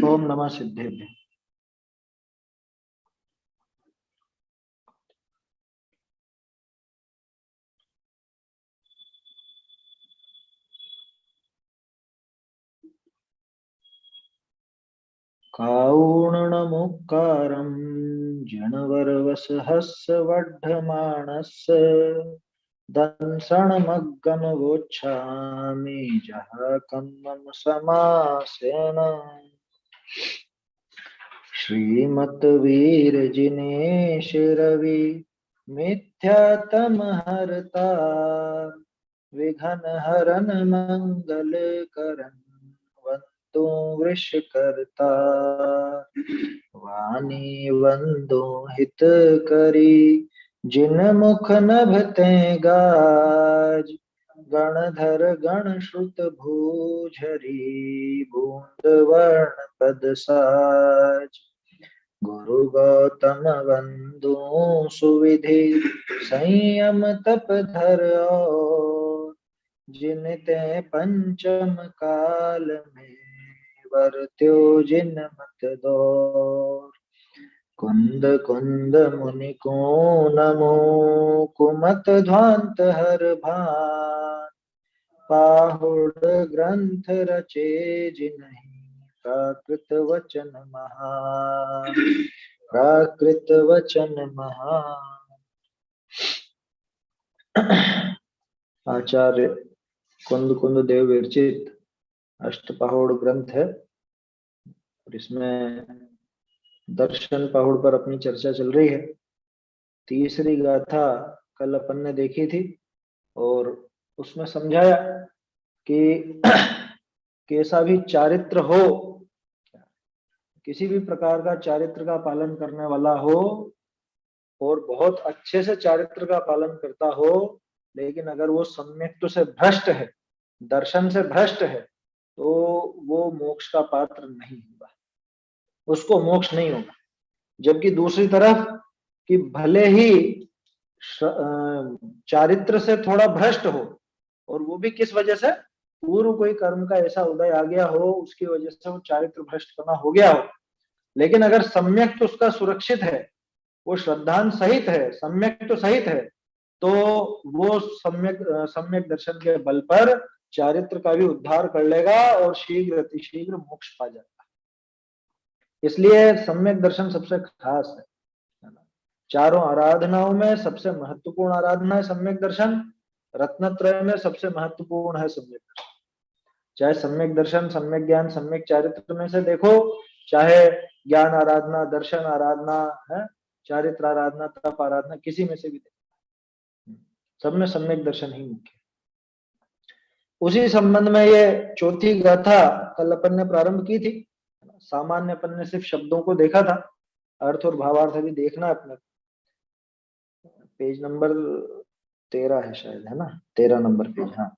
ओम नमः सिद्धेभ्य। कारुण्यमुक्कारं जनवरवसहस्रवर्धमानस्य दंसनमग्गमगोच्छामि जहकं मम समासेन। श्रीमद्वीरजिनेश रवि मिथ्यातमहर्ता विघ्नहरन मंगलकरन् वन्दो वृषकर्ता। वाणी वन्दो हितकरी जिन मुख नभते गाज गणधर गणश्रुत भूझरी बूंद वर्ण पद साज। गुरु गौतम वंदो सुविधि संयम तप धर जिनते पंचम काल में वर्त्यो जिन मत दौर। कुंद कुंद मुनि को नमो कुमत ध्वांत हर भान पाहुड़ ग्रंथ रचे जिन्हि प्राकृत वचन महान। प्राकृत वचन महान। आचार्य कुंद कुंद देव विरचित अष्टपहोड़ ग्रंथ है और इसमें दर्शन पहुड़ पर अपनी चर्चा चल रही है। तीसरी गाथा कल अपन ने देखी थी और उसमें समझाया कि कैसा भी चारित्र हो, किसी भी प्रकार का चारित्र का पालन करने वाला हो और बहुत अच्छे से चारित्र का पालन करता हो, लेकिन अगर वो सम्यक से भ्रष्ट है, दर्शन से भ्रष्ट है, तो वो मोक्ष का पात्र नहीं होगा, उसको मोक्ष नहीं होगा। जबकि दूसरी तरफ कि भले ही चारित्र से थोड़ा भ्रष्ट हो, और वो भी किस वजह से, पूर्व कोई कर्म का ऐसा उदय आ गया हो, उसकी वजह से वो चारित्र भ्रष्ट करना हो गया हो, लेकिन अगर सम्यक तो उसका सुरक्षित है, वो श्रद्धान सहित है, सम्यक तो सहित है, तो वो सम्यक दर्शन के बल पर चारित्र का भी उद्धार कर लेगा और शीघ्र अतिशीघ्र मोक्ष पा जाएगा। इसलिए सम्यक दर्शन सबसे खास है। चारों आराधनाओं में सबसे महत्वपूर्ण आराधना है सम्यक दर्शन। रत्नत्रय में सबसे महत्वपूर्ण है सम्यक दर्शन। चाहे सम्यक दर्शन, सम्यक ज्ञान, सम्यक चारित्र में से देखो, चाहे ज्ञान आराधना, दर्शन आराधना है, चारित्र आराधना, तप आराधना, किसी में से भी देखो, सब में सम्यक दर्शन ही मुख्य। उसी संबंध में ये चौथी गाथा कल अपन ने प्रारंभ की थी। सामान्य अपन ने सिर्फ शब्दों को देखा था, अर्थ और भावार्थ भी देखना अपने। पेज नंबर 13 है शायद, है ना, 13 नंबर पेज। हाँ,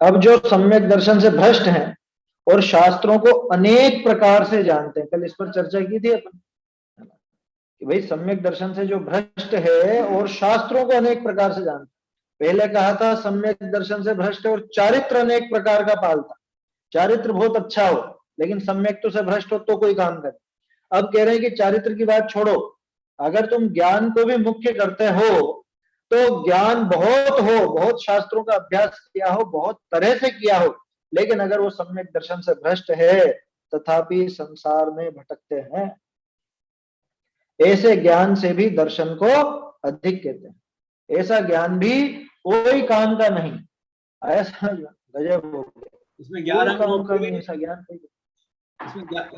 अब जो सम्यक दर्शन से भ्रष्ट हैं और शास्त्रों को अनेक प्रकार से जानते हैं, कल इस पर चर्चा की थी अपन कि भाई सम्यक दर्शन से जो भ्रष्ट है और शास्त्रों को अनेक प्रकार से जानते हैं। पहले कहा था सम्यक दर्शन से भ्रष्ट है और चारित्र अनेक प्रकार का पालता, चारित्र बहुत अच्छा हो लेकिन सम्यक तो से भ्रष्ट हो तो कोई काम करे। अब कह रहे हैं कि चारित्र की बात छोड़ो, अगर तुम ज्ञान को भी मुख्य करते हो तो ज्ञान बहुत हो, बहुत शास्त्रों का अभ्यास किया हो, बहुत तरह से किया हो, लेकिन अगर वो सम्यक दर्शन से भ्रष्ट है तथापि संसार में भटकते हैं। ऐसे ज्ञान से भी दर्शन को अधिक कहते हैं। ऐसा ज्ञान भी कोई काम का नहीं, ऐसा गजब हो गया। इसमें 11 काम का नहीं ऐसा ज्ञान कोई।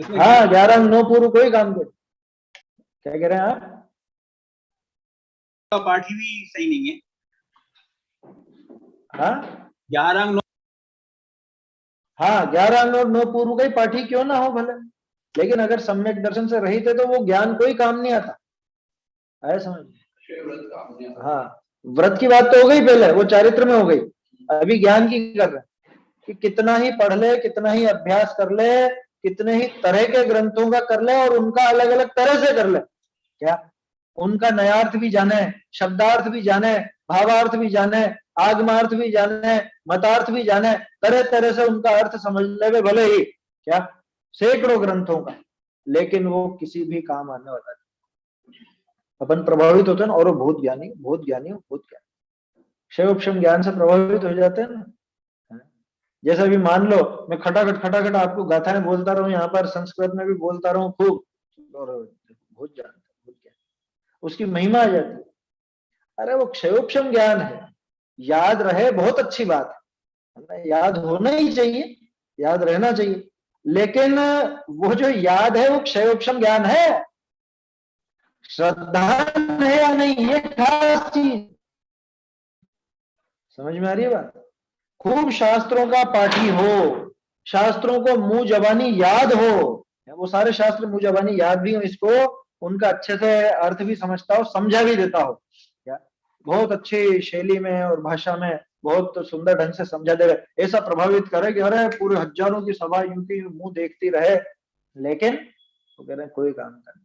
इसमें हाँ, 11 9 पूर्व कोई काम को। क्या कह रहे हैं आप? का पाठ ही भी सही नहीं है। हाँ 11 अंग 9। हाँ, 11 अंग और 9 पूर्व का ही पाठी क्यों ना हो भले, लेकिन अगर सम्यक दर्शन से रहित है तो वो ज्ञान कोई काम नहीं आता, आया समझ? हाँ, व्रत की बात तो हो गई पहले, वो चारित्र में हो गई। अभी ज्ञान की कर रहे हैं कि कितना ही पढ़ ले, कितना ही अभ्यास कर ले, कितने ही तरह के ग्रंथों का कर ले और उनका अलग अलग तरह से कर ले, क्या उनका नयार्थ भी जाने, शब्दार्थ भी जाने, भावार्थ भी जाने, आगमार्थ भी जाने, मतार्थ भी जाने, तरह तरह से उनका अर्थ समझ ले भले ही क्या सैकड़ों ग्रंथों का, लेकिन वो किसी भी काम आने वाला नहीं। अपन प्रभावित होते हैं और वो बहुत ज्ञानी, बहुत ज्ञानी, बहुत ज्ञानी, क्षयोपशम ज्ञान से प्रभावित हो जाते हैं ना। जैसे अभी मान लो मैं खटाखट आपको गाथाएं बोलता रहूं, यहाँ पर संस्कृत में भी बोलता रहूं खूब, और बहुत जानता, बहुत ज्ञान, उसकी महिमा आ जाती है। अरे वो क्षयोपशम ज्ञान है, याद रहे बहुत अच्छी बात है, याद होना ही चाहिए, याद रहना चाहिए, लेकिन वो जो याद है वो क्षयोपशम ज्ञान है, श्रद्धा है या नहीं ये खास चीज। समझ में आ रही है बात? खूब शास्त्रों का पाठी हो, शास्त्रों को मुंह जबानी याद हो, वो सारे शास्त्र मुंह जबानी याद भी हो, इसको उनका अच्छे से अर्थ भी समझता हो, समझा भी देता हो, क्या बहुत अच्छी शैली में और भाषा में बहुत सुंदर ढंग से समझा दे रहे, ऐसा प्रभावित करे कि अरे पूरे हजारों की सभा यूं की मुंह देखती रहे, लेकिन वो कह रहे कोई काम नहीं,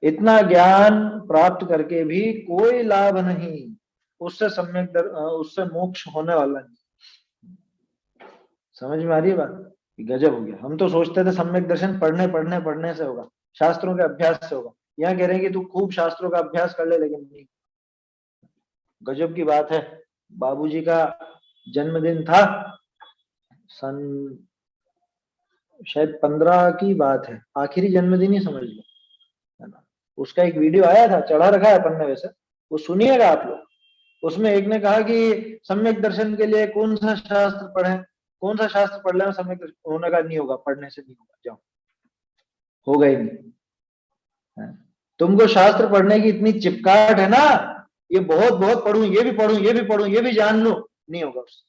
इतना ज्ञान प्राप्त करके भी कोई लाभ नहीं, उससे उससे मोक्ष होने वाला नहीं। समझ में आ रही है बात? गजब हो गया। हम तो सोचते थे सम्यक दर्शन पढ़ने से होगा, शास्त्रों के अभ्यास से होगा, यहाँ कह रहे हैं कि तू खूब शास्त्रों का अभ्यास कर ले, लेकिन नहीं। गजब की बात है। बाबूजी का जन्मदिन था, सन शायद 15 की बात है, आखिरी जन्मदिन ही समझ लो, है ना। उसका एक वीडियो आया था, चढ़ा रखा है अपन ने वैसे, वो सुनिएगा आप लोग। उसमें एक ने कहा कि सम्यक दर्शन के लिए कौन सा शास्त्र पढ़े, कौन सा शास्त्र पढ़ लें सम्यक दर्शन, उन्होंने कहा नहीं होगा, पढ़ने से नहीं होगा, जाओ, होगा ही नहीं। तुमको शास्त्र पढ़ने की इतनी चिपकाहट है ना, ये बहुत बहुत पढ़ूं, ये भी पढ़ूं, ये भी पढ़ूं, ये भी जान लूं, नहीं होगा उससे।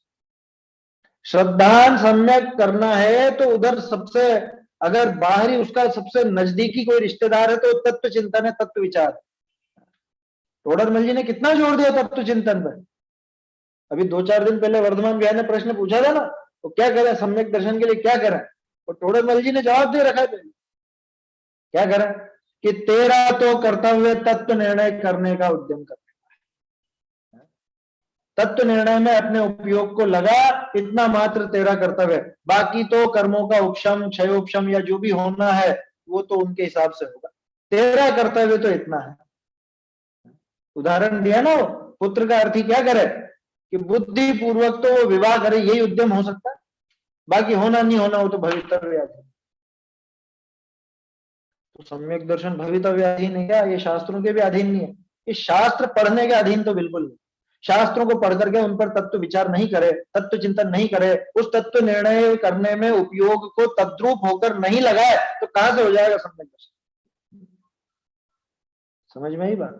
श्रद्धान सम्यक करना है तो उधर सबसे, अगर बाहरी उसका सबसे नजदीकी कोई रिश्तेदार है तो तत्व चिंतन है, तत्व विचार। टोडरमल जी ने कितना जोर दिया तत्व चिंतन पर। अभी 2-4 दिन पहले वर्धमान विहार ने प्रश्न पूछा था ना, तो क्या करें सम्यक दर्शन के लिए, क्या करें, और टोडरमल जी ने जवाब दे रखा है, क्या करें कि तेरा तो कर्तव्य तत्व निर्णय करने का उद्यम कर, तत्व निर्णय में अपने उपयोग को लगा, इतना मात्र तेरा कर्तव्य, बाकी तो कर्मों का उपशम क्षयोपशम या जो भी होना है वो तो उनके हिसाब से होगा, तेरा कर्तव्य तो इतना है। उदाहरण दिया ना, वो पुत्र का अर्थी क्या करे कि बुद्धि पूर्वक तो वो विवाह करे, यही उद्यम हो सकता है, बाकी होना नहीं होना वो तो भवितव्य अधीन। तो सम्यक दर्शन भवितव्य अधीन है क्या? ये शास्त्रों के भी अधीन नहीं है, ये शास्त्र पढ़ने के अधीन तो बिल्कुल नहीं। शास्त्रों को पढ़ करके उन पर तत्व विचार नहीं करे, तत्व चिंतन नहीं करे, उस तत्व निर्णय करने में उपयोग को तद्रूप होकर नहीं लगाए, तो कहां से हो जाएगा सम्यक दर्शन? समझ में ही बात?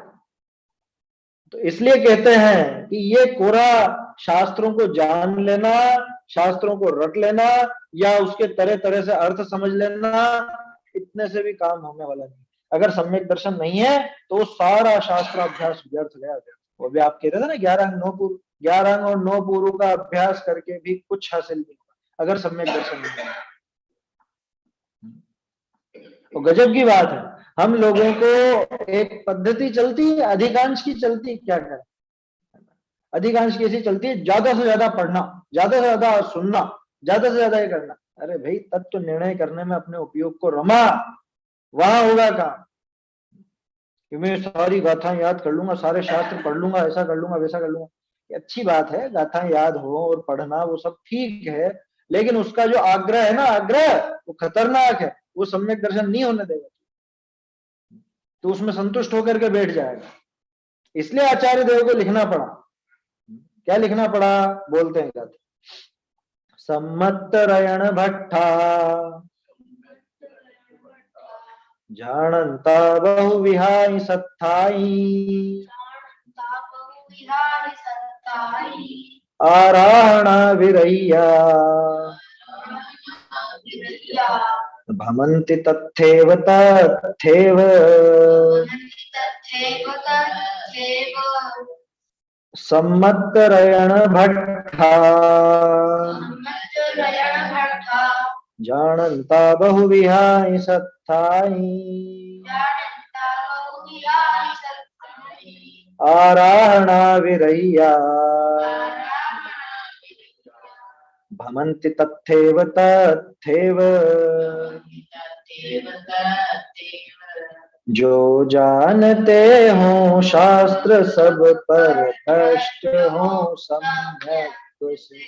तो इसलिए कहते हैं कि ये कोरा शास्त्रों को जान लेना, शास्त्रों को रट लेना, या उसके तरह तरह से अर्थ समझ लेना, इतने से भी काम होने वाला नहीं। अगर सम्यक दर्शन नहीं है तो सारा शास्त्र अभ्यास व्यर्थ गया। वो भी आप कह रहे थे ना 11 अंग 9 पूर्व, 11 अंग और 9 पूर्व का अभ्यास करके भी कुछ हासिल नहीं होगा अगर सम्यक दर्शन नहीं है। तो गजब की बात है, हम लोगों को एक पद्धति चलती है, अधिकांश की चलती है, क्या करें, अधिकांश की ऐसी चलती है, ज्यादा से ज्यादा पढ़ना, ज्यादा से ज्यादा सुनना, ज्यादा से ज्यादा ये करना। अरे भाई तत्व निर्णय करने में अपने उपयोग को रमा, वहां होगा काम कि मैं सारी गाथाएं याद कर लूंगा, सारे शास्त्र पढ़ लूंगा, ऐसा कर लूंगा, वैसा कर लूंगा। ये अच्छी बात है, गाथाएं याद हो और पढ़ना वो सब ठीक है, लेकिन उसका जो आग्रह है ना, आग्रह वो खतरनाक है, वो सम्यक दर्शन नहीं होने देगा, तो उसमें संतुष्ट होकर के बैठ जाएगा। इसलिए आचार्य देव को लिखना पड़ा। क्या लिखना पड़ा? बोलते हैं गाते, सम्मतरयण भट्टा जानता बहु विहाय सत्थाई, आराहण विरैया भमन्ति तथैव तथैव सम्मतरयण भट्टा जानता बहु विहाय सत्थाई। आराहणा विरह्या भमन्ति तथैव तथैव जो जानते हो शास्त्र सब पर भ्रष्ट हो सम्यक से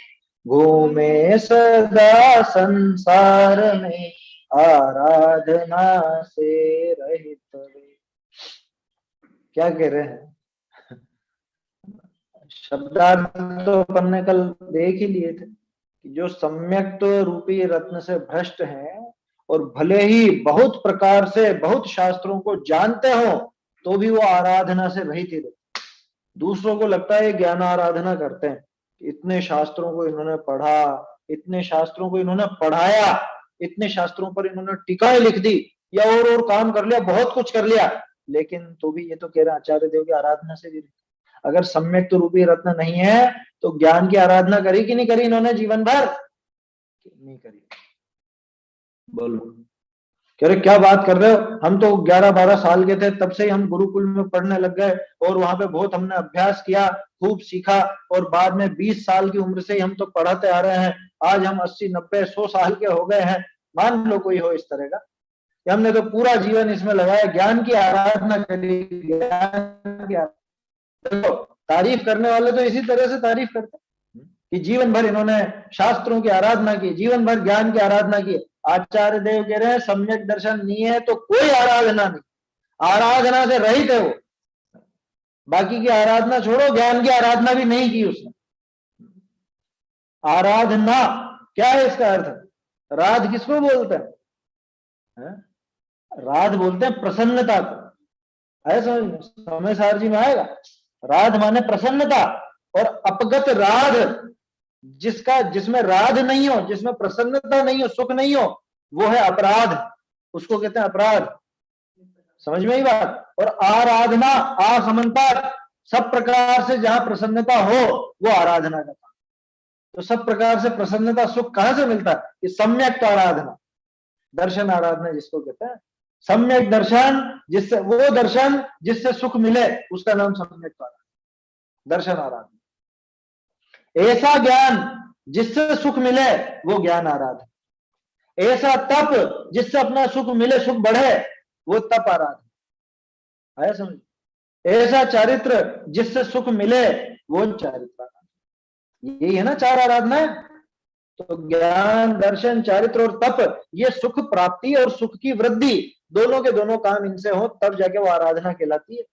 घूमे सदा संसार में आराधना से रहित वे। क्या कह रहे हैं? शब्दार्थ तो अपन ने कल देख ही लिए थे कि जो सम्यक रूपी रत्न से भ्रष्ट हैं और भले ही बहुत प्रकार से बहुत शास्त्रों को जानते हो तो भी वो आराधना से रहित ही रहते। दूसरों को लगता है ज्ञान आराधना करते हैं, इतने शास्त्रों को इन्होंने पढ़ा, इतने शास्त्रों को इन्होंने पढ़ाया, इतने शास्त्रों पर इन्होंने टीकाएं लिख दी या और काम कर लिया, बहुत कुछ कर लिया, लेकिन तो भी ये तो कह रहे हैं आचार्य देव की आराधना से भी। अगर सम्यक रूपी रत्न नहीं है तो ज्ञान की आराधना करी कि नहीं करी इन्होंने जीवन भर? नहीं करी। बोलो, कह रहे क्या बात कर रहे हो, हम तो 11-12 साल के थे तब से ही हम गुरुकुल में पढ़ने लग गए और वहां पे बहुत हमने अभ्यास किया, खूब सीखा और बाद में 20 साल की उम्र से ही हम तो पढ़ाते आ रहे हैं, आज हम 80, 90, 100 साल के हो गए हैं। मान लो कोई हो इस तरह का, हमने तो पूरा जीवन इसमें लगाया, ज्ञान की आराधना करी, ज्ञान की तो तारीफ करने वाले तो इसी तरह से तारीफ करते कि जीवन भर इन्होंने शास्त्रों की आराधना की, जीवन भर ज्ञान की आराधना की। आचार्य देव कह रहे हैं सम्यक दर्शन नहीं है तो कोई आराधना नहीं, आराधना से रहित है वो। बाकी की आराधना छोड़ो, ज्ञान की आराधना भी नहीं की उसने। आराधना क्या है इसका अर्थ? राध किसको बोलते हैं? राध बोलते हैं प्रसन्नता को। है समय सार जी में आएगा, राध माने प्रसन्नता, और अपगत राध जिसका, जिसमें राध नहीं हो, जिसमें प्रसन्नता नहीं हो, सुख नहीं हो, वो है अपराध, उसको कहते हैं अपराध। समझ में ही बात? और आराधना, असमन्ता, सब प्रकार से जहां प्रसन्नता हो वो आराधना का काम। तो सब प्रकार से प्रसन्नता सुख कहां से मिलता है? कि सम्यक आराधना, दर्शन आराधना जिसको कहते हैं, सम्यक दर्शन, जिससे वो दर्शन जिससे सुख मिले उसका नाम सम्यक आराधना, दर्शन आराधना। ऐसा ज्ञान जिससे सुख मिले वो ज्ञान आराधना, ऐसा तप जिससे अपना सुख मिले, सुख बढ़े, वो तप आराधना है। समझ? ऐसा चारित्र जिससे सुख मिले वो चारित्र आराधना। यही है ना चार आराधना। तो ज्ञान, दर्शन, चारित्र और तप, ये सुख प्राप्ति और सुख की वृद्धि दोनों के दोनों काम इनसे हो तब जाके वो आराधना कहलाती है।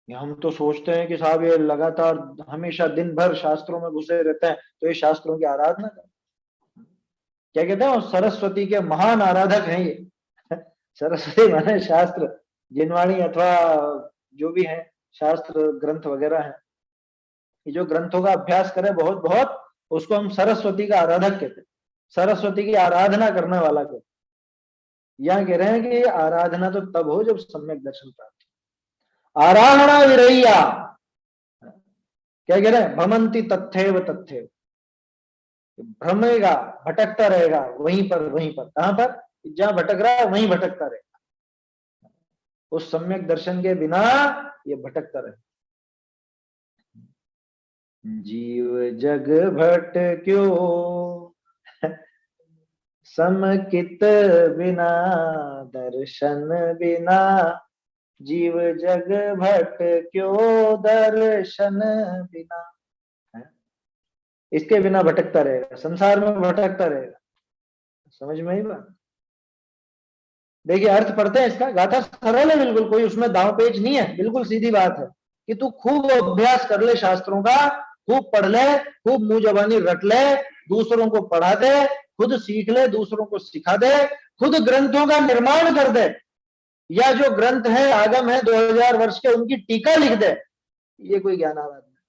हम तो सोचते हैं कि साहब ये लगातार हमेशा दिन भर शास्त्रों में घुसे रहते हैं तो ये शास्त्रों की आराधना कर, क्या कहते हैं, सरस्वती के महान आराधक हैं ये। सरस्वती माने शास्त्र, जिनवाणी अथवा जो भी है शास्त्र ग्रंथ वगैरह है, ये जो ग्रंथों का अभ्यास करे बहुत बहुत, उसको हम सरस्वती का आराधक कहते हैं, सरस्वती की आराधना करने वाला कहते हैं। यहां कह रहे हैं कि आराधना तो तब हो जब सम्यक दर्शन प्राप्त। आराहणा विरह्या, क्या कह रहे हैं? भमंती तथैव तथैव, भ्रमेगा, भटकता रहेगा वहीं पर वहीं पर। कहां पर? जहां भटक रहा है वहीं भटकता रहेगा, उस सम्यक दर्शन के बिना ये भटकता रहेगा। जीव जग भटक्यो समकित बिना, दर्शन बिना जीव जग भटक्यो दर्शन बिना। इसके बिना भटकता रहेगा, संसार में भटकता रहेगा। समझ में ही बात? देखिए अर्थ पढ़ते हैं इसका, गाथा सरल है बिल्कुल, कोई उसमें दाव पेच नहीं है, बिल्कुल सीधी बात है कि तू खूब अभ्यास कर ले शास्त्रों का, खूब पढ़ ले, खूब मुंह जबानी रट ले, दूसरों को पढ़ा दे, खुद सीख ले, दूसरों को सिखा दे, खुद ग्रंथों का निर्माण कर दे, या जो ग्रंथ है आगम है 2000 वर्ष के उनकी टीका लिख दे। ये कोई ज्ञान आराधना,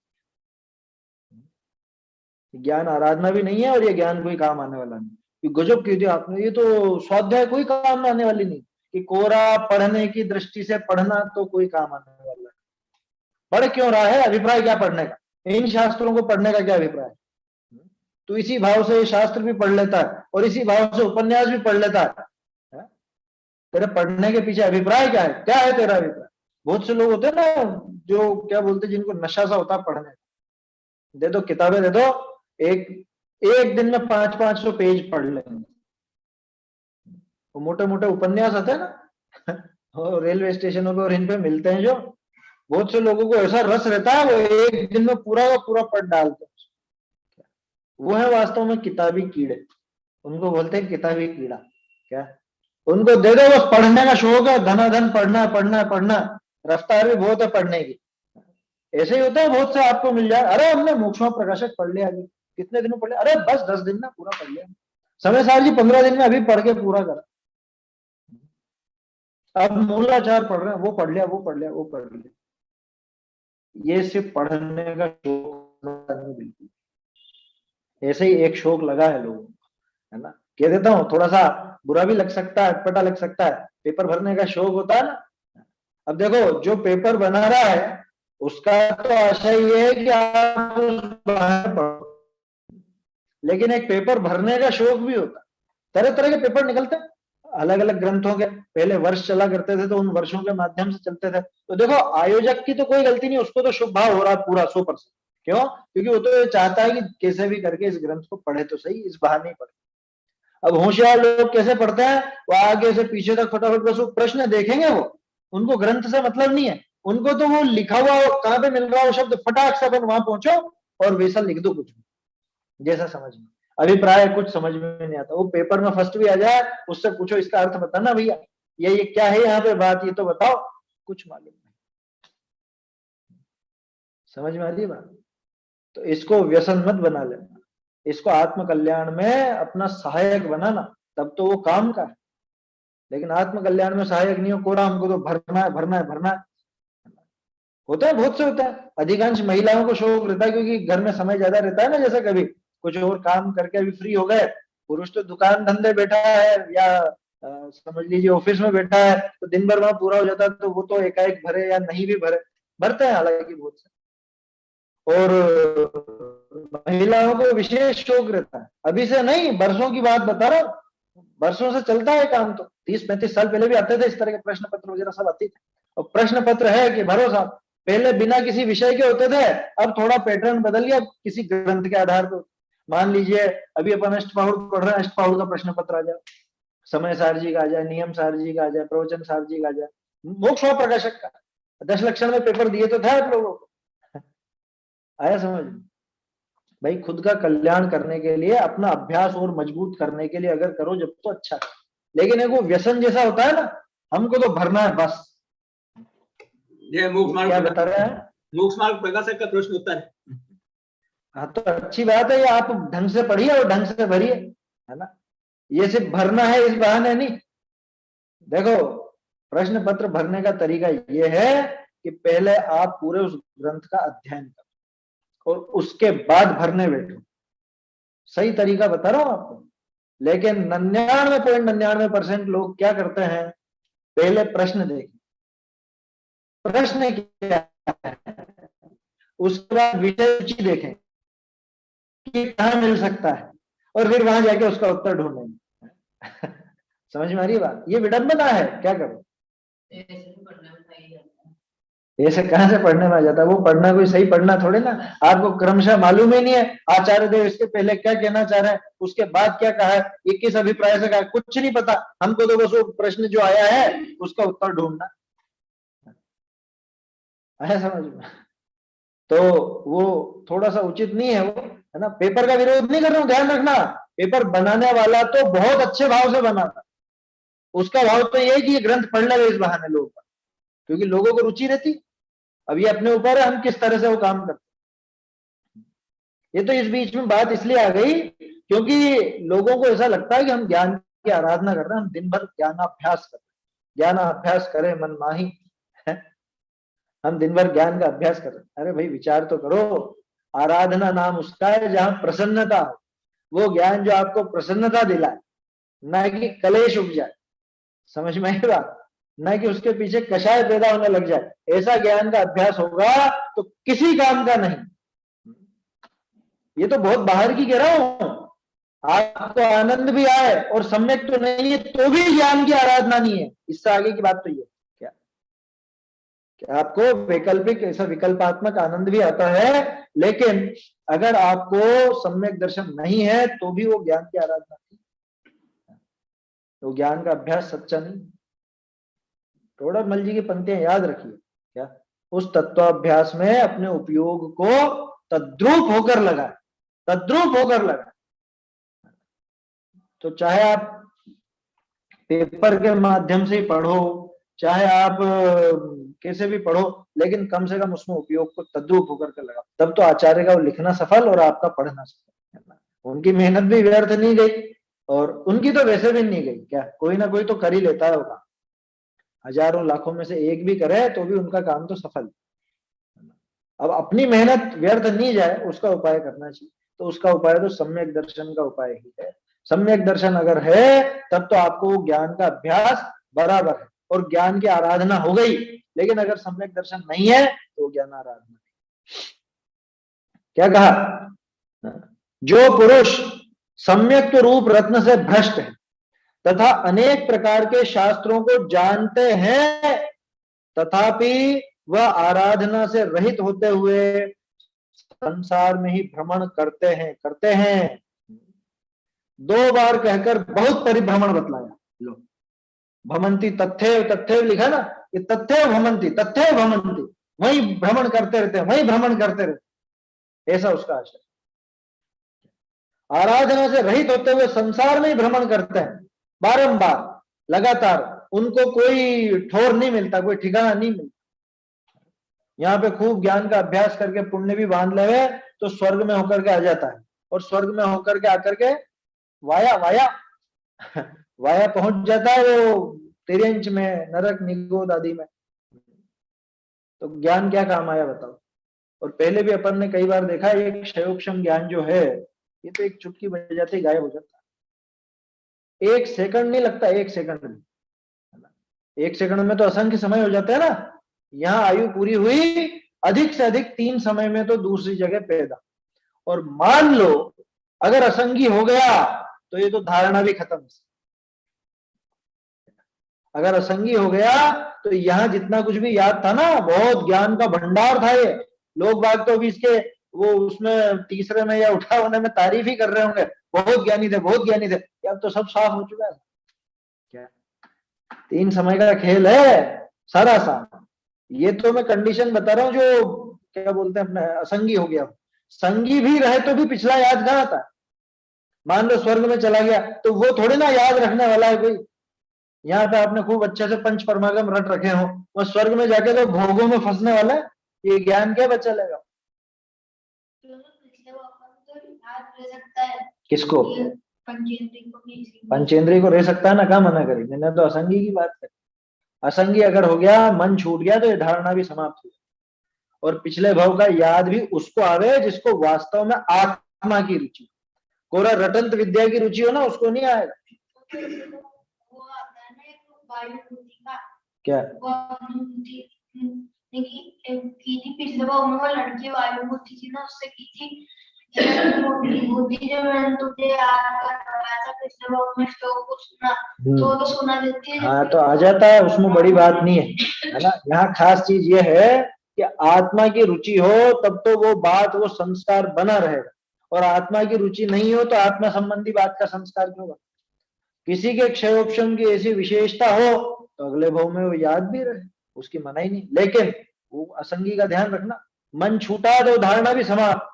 ज्ञान आराधना भी नहीं है और ये ज्ञान कोई काम आने वाला नहीं। गजब कह दिया आपने, ये तो स्वाध्याय कोई काम आने वाली नहीं, कि कोरा पढ़ने की दृष्टि से पढ़ना तो कोई काम आने वाला नहीं। पढ़ क्यों रहा है? अभिप्राय क्या पढ़ने का? इन शास्त्रों को पढ़ने का क्या अभिप्राय? तो इसी भाव से शास्त्र भी पढ़ लेता है और इसी भाव से उपन्यास भी पढ़ लेता है। तेरे पढ़ने के पीछे अभिप्राय क्या है? क्या है तेरा अभिप्राय? बहुत से लोग होते हैं ना जो क्या बोलते हैं, जिनको नशा सा होता है पढ़ने, दे दो किताबें दे दो, एक एक दिन में 500-500 पेज पढ़ लेंगे। वो मोटे मोटे उपन्यास आते हैं ना और रेलवे स्टेशनों पे और इन पे मिलते हैं, जो बहुत से लोगों को ऐसा रस रहता है वो एक दिन में पूरा का पूरा पढ़ डालते हैं। वो है वास्तव में किताबी कीड़े, उनको बोलते हैं किताबी कीड़ा। क्या उनको दे दो बस पढ़ने का शौक है, धनाधन पढ़ना पढ़ना पढ़ना, रफ्तार भी बहुत है पढ़ने की। ऐसे ही होता है, बहुत से आपको मिल जाए, अरे हमने मोक्षमा प्रकाशक पढ़ लिया अभी, कितने दिनों पढ़ लिया, अरे बस 10 दिन में पूरा पढ़ लिया। समय सार जी 15 दिन में अभी पढ़ के पूरा करा। अब मूलाचार पढ़ रहे हैं, वो पढ़ लिया वो पढ़ लिया वो पढ़ लिया। ये सिर्फ पढ़ने का शौक नहीं, बिल्कुल ऐसे ही एक शौक लगा है लोगों को, है ना। कह देता हूँ थोड़ा सा बुरा भी लग सकता है, अटपटा लग सकता है, पेपर भरने का शौक होता है ना। अब देखो जो पेपर बना रहा है उसका तो आशा ये है कि आप उस बहाने पढ़ो, लेकिन एक पेपर भरने का शौक भी होता है। तरह तरह के पेपर निकलते हैं, अलग अलग ग्रंथों के, पहले वर्ष चला करते थे तो उन वर्षों के माध्यम से चलते थे। तो देखो आयोजक की तो कोई गलती नहीं, उसको तो शुभ भाव हो रहा है पूरा 100%। क्यों? क्योंकि वो तो ये चाहता है कि कैसे भी करके इस ग्रंथ को पढ़े तो सही, इस बहाने ही पढ़े। अब होशियार लोग कैसे पढ़ते हैं, वो आगे से पीछे तक फटाफट बस वो प्रश्न देखेंगे, वो उनको ग्रंथ से मतलब नहीं है, उनको तो वो लिखा हुआ कहां पे मिल रहा है वो शब्द फटाक से अपन वहां पहुंचो और वैसा लिख दो कुछ भी जैसा समझ में। अभिप्राय कुछ समझ में नहीं आता, वो पेपर में फर्स्ट भी आ जाए, उससे पूछो इसका अर्थ बताना भैया, ये क्या है यहाँ पे बात, ये तो बताओ, कुछ मालूम नहीं। समझ में आ रही है बात? तो इसको व्यसन मत बना लेना, इसको आत्म कल्याण में अपना सहायक बनाना, तब तो वो काम का है। लेकिन आत्म कल्याण में सहायक नहीं हो, कोड़ा हमको तो भरना है भरना है भरना है। होता है, बहुत से होता है, अधिकांश महिलाओं को शौक रहता है क्योंकि घर में समय ज्यादा रहता है ना, जैसे कभी कुछ और काम करके अभी फ्री हो गए। पुरुष तो दुकान धंधे बैठा है या समझ लीजिए ऑफिस में बैठा है, तो दिन भर वहां पूरा हो जाता है, तो वो तो एकाएक भरे या नहीं भी भरे, भरते हैं हालांकि बहुत से। और महिलाओं को विशेष शौक रहता है, अभी से नहीं बरसों की बात बता रहा हूँ, बरसों से चलता है काम, तो 30-35 साल पहले भी आते थे इस तरह के प्रश्न पत्र वगैरह सब आते थे। और प्रश्न पत्र है कि भरो साहब, पहले बिना किसी विषय के होते थे, अब थोड़ा पैटर्न बदल गया किसी ग्रंथ के आधार पर। मान लीजिए अभी अपन अष्टपाहुड़ पढ़ रहे हैं, अष्टपाहुड़ का प्रश्न पत्र आ जाए, समय सार जी का आ जाए, नियम सार जी का आ जाए, प्रवचन सार जी का आ जाए, मोक्ष प्रकाशक का 10 लक्षण में पेपर दिए तो था आप लोगों को। आया समझ? भाई खुद का कल्याण करने के लिए, अपना अभ्यास और मजबूत करने के लिए अगर करो जब तो अच्छा है, लेकिन एक वो व्यसन जैसा होता है ना, हमको तो भरना है बस। ये क्या बता रहे हैं? मोक्ष मार्ग प्रकाशक का प्रश्न उत्तर है। हाँ तो अच्छी बात है, ये आप ढंग से पढ़िए और ढंग से भरिए, है ना। ये सिर्फ भरना है इस बहाने नहीं। देखो प्रश्न पत्र भरने का तरीका ये है कि पहले आप पूरे उस ग्रंथ का अध्ययन करो और उसके बाद भरने बैठो। सही तरीका बता रहा हूं आपको। लेकिन 99.99% लोग क्या करते हैं, पहले प्रश्न देखें, प्रश्न क्या है, उसके बाद विषय सूची देखें कि कहां मिल सकता है, और फिर वहां जाके उसका उत्तर ढूंढेंगे। समझ में आ रही है बात? ये विडंबना है, क्या करो। ऐसे कहां से पढ़ने में आ जाता है, वो पढ़ना कोई सही पढ़ना थोड़े ना, आपको क्रमशः मालूम ही नहीं है आचार्य देव इसके पहले क्या कहना चाह रहे हैं, उसके बाद क्या कहा है, ये किस अभिप्राय से कहा, कुछ नहीं पता हमको, तो बस वो प्रश्न जो आया है उसका उत्तर ढूंढना। आया समझ में? तो वो थोड़ा सा उचित नहीं है वो, है ना। पेपर का विरोध नहीं कर रहा हूं, ध्यान रखना, पेपर बनाने वाला तो बहुत अच्छे भाव से बनाता, उसका भाव तो ये कि ये ग्रंथ पढ़ ले इस बहाने लोग, क्योंकि लोगों को रुचि रहती। अब ये अपने ऊपर है हम किस तरह से वो काम करते। ये तो इस बीच में बात इसलिए आ गई क्योंकि लोगों को ऐसा लगता है कि हम ज्ञान की आराधना कर रहे हैं, हम दिन भर ज्ञानाभ्यास कर रहे हैं, ज्ञानाभ्यास करें मन माही, हम दिन भर ज्ञान का अभ्यास कर रहे हैं। अरे भाई विचार तो करो, आराधना नाम उसका है जहां प्रसन्नता हो, वो ज्ञान जो आपको प्रसन्नता दिलाए, ना कि कलेश उपजाए। समझ में आई बात? ना कि उसके पीछे कषाय पैदा होने लग जाए, ऐसा ज्ञान का अभ्यास होगा तो किसी काम का नहीं। ये तो बहुत बाहर की कह रहा हूं, आपको आनंद भी आए और सम्यक तो नहीं है तो भी ज्ञान की आराधना नहीं है, इससे आगे की बात तो ये। कि आपको वैकल्पिक ऐसा विकल्पात्मक आनंद भी आता है, लेकिन अगर आपको सम्यक दर्शन नहीं है तो भी वो ज्ञान की आराधना नहीं, तो ज्ञान का अभ्यास सच्चा नहीं। टोडरमल जी की पंक्तियां याद रखिए, क्या उस तत्वाभ्यास में अपने उपयोग को तद्रूप होकर लगा, तद्रूप होकर लगा। तो चाहे आप पेपर के माध्यम से पढ़ो, चाहे आप कैसे भी पढ़ो, लेकिन कम से कम उसमें उपयोग को तद्रूप होकर के लगाओ, तब तो आचार्य का वो लिखना सफल और आपका पढ़ना सफल। उनकी मेहनत भी व्यर्थ नहीं गई, और उनकी तो वैसे भी नहीं गई, क्या कोई ना कोई तो कर ही लेता होगा, हजारों लाखों में से एक भी करे तो भी उनका काम तो सफल। अब अपनी मेहनत व्यर्थ नहीं जाए उसका उपाय करना चाहिए, तो उसका उपाय तो सम्यक दर्शन का उपाय ही है। सम्यक दर्शन अगर है तब तो आपको ज्ञान का अभ्यास बराबर है और ज्ञान की आराधना हो गई, लेकिन अगर सम्यक दर्शन नहीं है तो ज्ञान आराधना नहीं। क्या कहा, जो पुरुष सम्यक रूप रत्न से भ्रष्ट है तथा अनेक प्रकार के शास्त्रों को जानते हैं तथापि वह आराधना से रहित होते हुए संसार में ही भ्रमण करते हैं। 2 बार कहकर बहुत परिभ्रमण बतलाया। लो, भ्रमंती तथ्य तथ्य लिखा ना, ये तथ्य भ्रमंती, तथ्य भ्रमंती, वही भ्रमण करते रहते हैं, वही भ्रमण करते रहते, ऐसा उसका आशय। आराधना से रहित होते हुए संसार में ही भ्रमण करते हैं बारंबार लगातार, उनको कोई ठोर नहीं मिलता, कोई ठिकाना नहीं मिलता। यहाँ पे खूब ज्ञान का अभ्यास करके पुण्य भी बांध ले तो स्वर्ग में होकर के आ जाता है, और स्वर्ग में होकर के आकर के वाया वाया वाया पहुंच जाता है वो 13 इंच में, नरक निगोद आदि में। तो ज्ञान क्या काम आया बताओ। और पहले भी अपन ने कई बार देखा, ये क्षयोक्षम ज्ञान जो है ये तो एक चुटकी बज जाते गायब हो जाता है, 1 सेकंड नहीं लगता, 1 सेकंड में, 1 सेकंड में तो असंख्य समय हो जाता है ना। यहाँ आयु पूरी हुई, अधिक से अधिक 3 समय में तो दूसरी जगह पैदा, और मान लो अगर असंगी हो गया तो ये तो धारणा भी खत्म। अगर असंगी हो गया तो यहाँ जितना कुछ भी याद था ना, बहुत ज्ञान का भंडार था ये। लोग बाग तो अभी इसके वो उसमें तीसरे में या उठा होने में तारीफ ही कर रहे होंगे, बहुत ज्ञानी थे, बहुत ज्ञानी थे। अब तो सब साफ हो चुका है। क्या 3 समय का खेल है सारा साफ। ये तो मैं कंडीशन बता रहा हूँ जो क्या बोलते हैं अपने असंगी हो गया। संगी भी रहे तो भी पिछला याद कहाँ आता। मान लो स्वर्ग में चला गया तो वो थोड़ी ना याद रखने वाला है कोई। यहाँ पे आपने खूब अच्छे से पंच परमागम रट रखे हो, वो स्वर्ग में जाके तो भोगों में फंसने वाला है, ये ज्ञान क्या बचा लेगा। किसको, पंचेंद्रिय को रह सकता है ना, क्या मना करें। मैंने तो असंगी की बात करी। असंगी अगर हो गया, मन छूट गया, तो ये धारणा भी समाप्त हो, और पिछले भव का याद भी उसको आवे जिसको वास्तव में आत्मा की रुचि। कोरा रटंत विद्या की रुचि हो ना, उसको नहीं आएगा। क्या पिछले भाव में वो लड़की वायु बुद्धि थी ना, उससे की थी बुद्धि जो मैंने तुझे याद करवाया था पिछले भाव में, श्लोक को सुना तो सुना देती है। हाँ तो आ जाता है, उसमें बड़ी बात नहीं है ना। यहाँ खास चीज ये है कि आत्मा की रुचि हो तब तो वो बात, वो संस्कार बना रहेगा, और आत्मा की रुचि नहीं हो तो आत्मा संबंधी बात का संस्कार क्यों होगा। किसी के क्षयोपशम की ऐसी विशेषता हो तो अगले भाव में वो याद भी रहे, उसकी मना ही नहीं। लेकिन वो असंगी का ध्यान रखना, मन छूटा तो धारणा भी समाप्त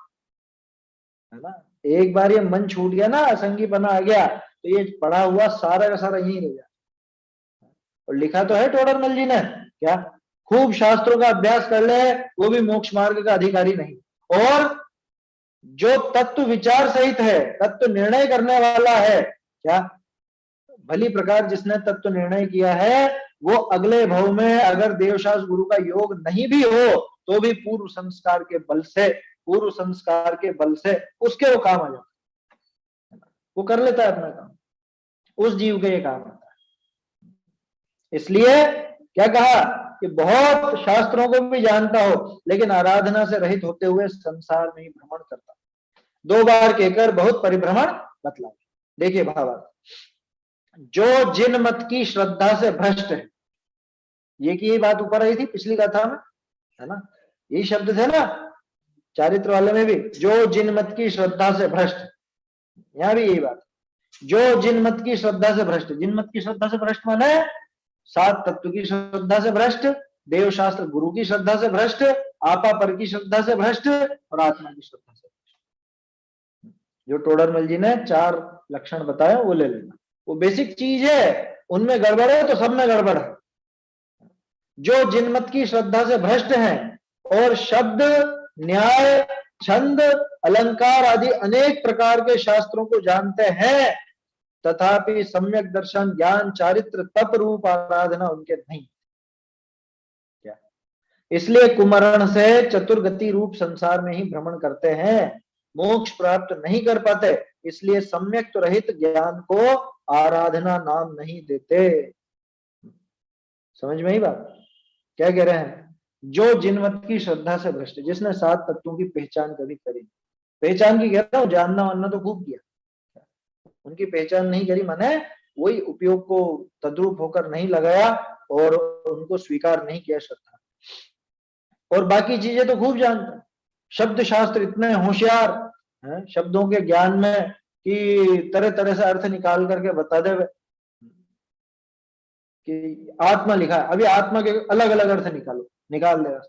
है ना। एक बार ये मन छूट गया ना, असंगी पना आ गया, तो ये पड़ा हुआ सारा का सारा यहीं रह गया। और लिखा तो है टोडरमल जी ने, क्या खूब शास्त्रों का अभ्यास कर ले वो भी मोक्ष मार्ग का अधिकारी नहीं, और जो तत्व विचार सहित है, तत्व निर्णय करने वाला है, क्या भली प्रकार जिसने तत्व निर्णय किया है, वो अगले भव में अगर देवशास्त्र गुरु का योग नहीं भी हो तो भी पूर्व संस्कार के बल से, पूर्व संस्कार के बल से उसके वो काम आ जाता है, वो कर लेता है अपना काम, उस जीव के ये काम आता है। इसलिए क्या कहा कि बहुत शास्त्रों को भी जानता हो लेकिन आराधना से रहित होते हुए संसार में ही भ्रमण करता। 2 बार कहकर बहुत परिभ्रमण बतला। देखिए भावार्थ, जो जिन मत की श्रद्धा से भ्रष्ट है ये की यही बात ऊपर आई थी पिछली कथा में, है ना, यही शब्द थे ना चारित्र वाले में भी, जो जिनमत की श्रद्धा से भ्रष्ट, यहाँ भी यही बात, जो जिनमत की श्रद्धा से भ्रष्ट, जिनमत की श्रद्धा से भ्रष्ट माने सात तत्व की श्रद्धा से भ्रष्ट, देव शास्त्र गुरु की श्रद्धा से भ्रष्ट, आपा पर की श्रद्धा से भ्रष्ट और आत्मा की श्रद्धा से भ्रष्ट। जो टोडरमल जी ने 4 लक्षण बताए वो ले लेना, वो बेसिक चीज है, उनमें गड़बड़ है तो सब में गड़बड़ है। जो जिनमत की श्रद्धा से भ्रष्ट हैं और शब्द, न्याय, छंद, अलंकार आदि अनेक प्रकार के शास्त्रों को जानते हैं, तथापि सम्यक दर्शन, ज्ञान, चारित्र, तप रूप आराधना उनके नहीं। क्या? इसलिए कुमरण से चतुर्गति रूप संसार में ही भ्रमण करते हैं, मोक्ष प्राप्त नहीं कर पाते, इसलिए सम्यक तो रहित ज्ञान को आराधना नाम नहीं देते। समझ में ही बात? क्या कह रहे हैं? जो जिनमत की श्रद्धा से भ्रष्ट, जिसने 7 तत्वों की पहचान कभी करी, पहचान की कह रहा हूं, जानना वानना तो खूब किया, उनकी पहचान नहीं करी माने वही उपयोग को तद्रूप होकर नहीं लगाया और उनको स्वीकार नहीं किया श्रद्धा, और बाकी चीजें तो खूब जानते, शब्द शास्त्र इतने होशियार हैं शब्दों के ज्ञान में कि तरह तरह से अर्थ निकाल करके बता दे कि आत्मा लिखा है, अभी आत्मा के अलग अलग अर्थ निकालो, निकाल देगा।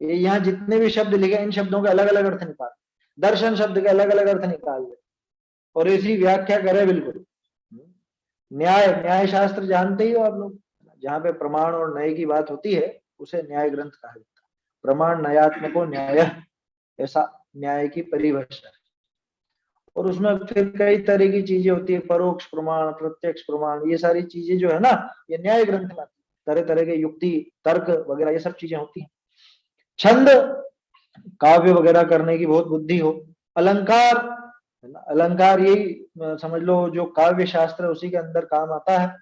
ये यहाँ जितने भी शब्द लिखे इन शब्दों के अलग अलग अर्थ निकाल, दर्शन शब्द के अलग अलग अर्थ निकाल दे और इसी व्याख्या करे बिल्कुल। न्याय, न्याय शास्त्र जानते ही हो आप लोग, जहाँ पे प्रमाण और न्याय की बात होती है उसे न्याय ग्रंथ कहा जाता है। प्रमाण न्यायात्मको न्याय, ऐसा न्याय की परिभाषा है। और उसमें फिर कई तरह की चीजें होती है, परोक्ष प्रमाण, प्रत्यक्ष प्रमाण, ये सारी चीजें जो है ना ये न्याय ग्रंथ में तरह तरह के युक्ति, तर्क वगैरह ये सब चीजें होती हैं। छंद, काव्य वगैरह करने की बहुत बुद्धि हो। अलंकार, अलंकार यही समझ लो जो काव्य शास्त्र है उसी के अंदर काम आता है,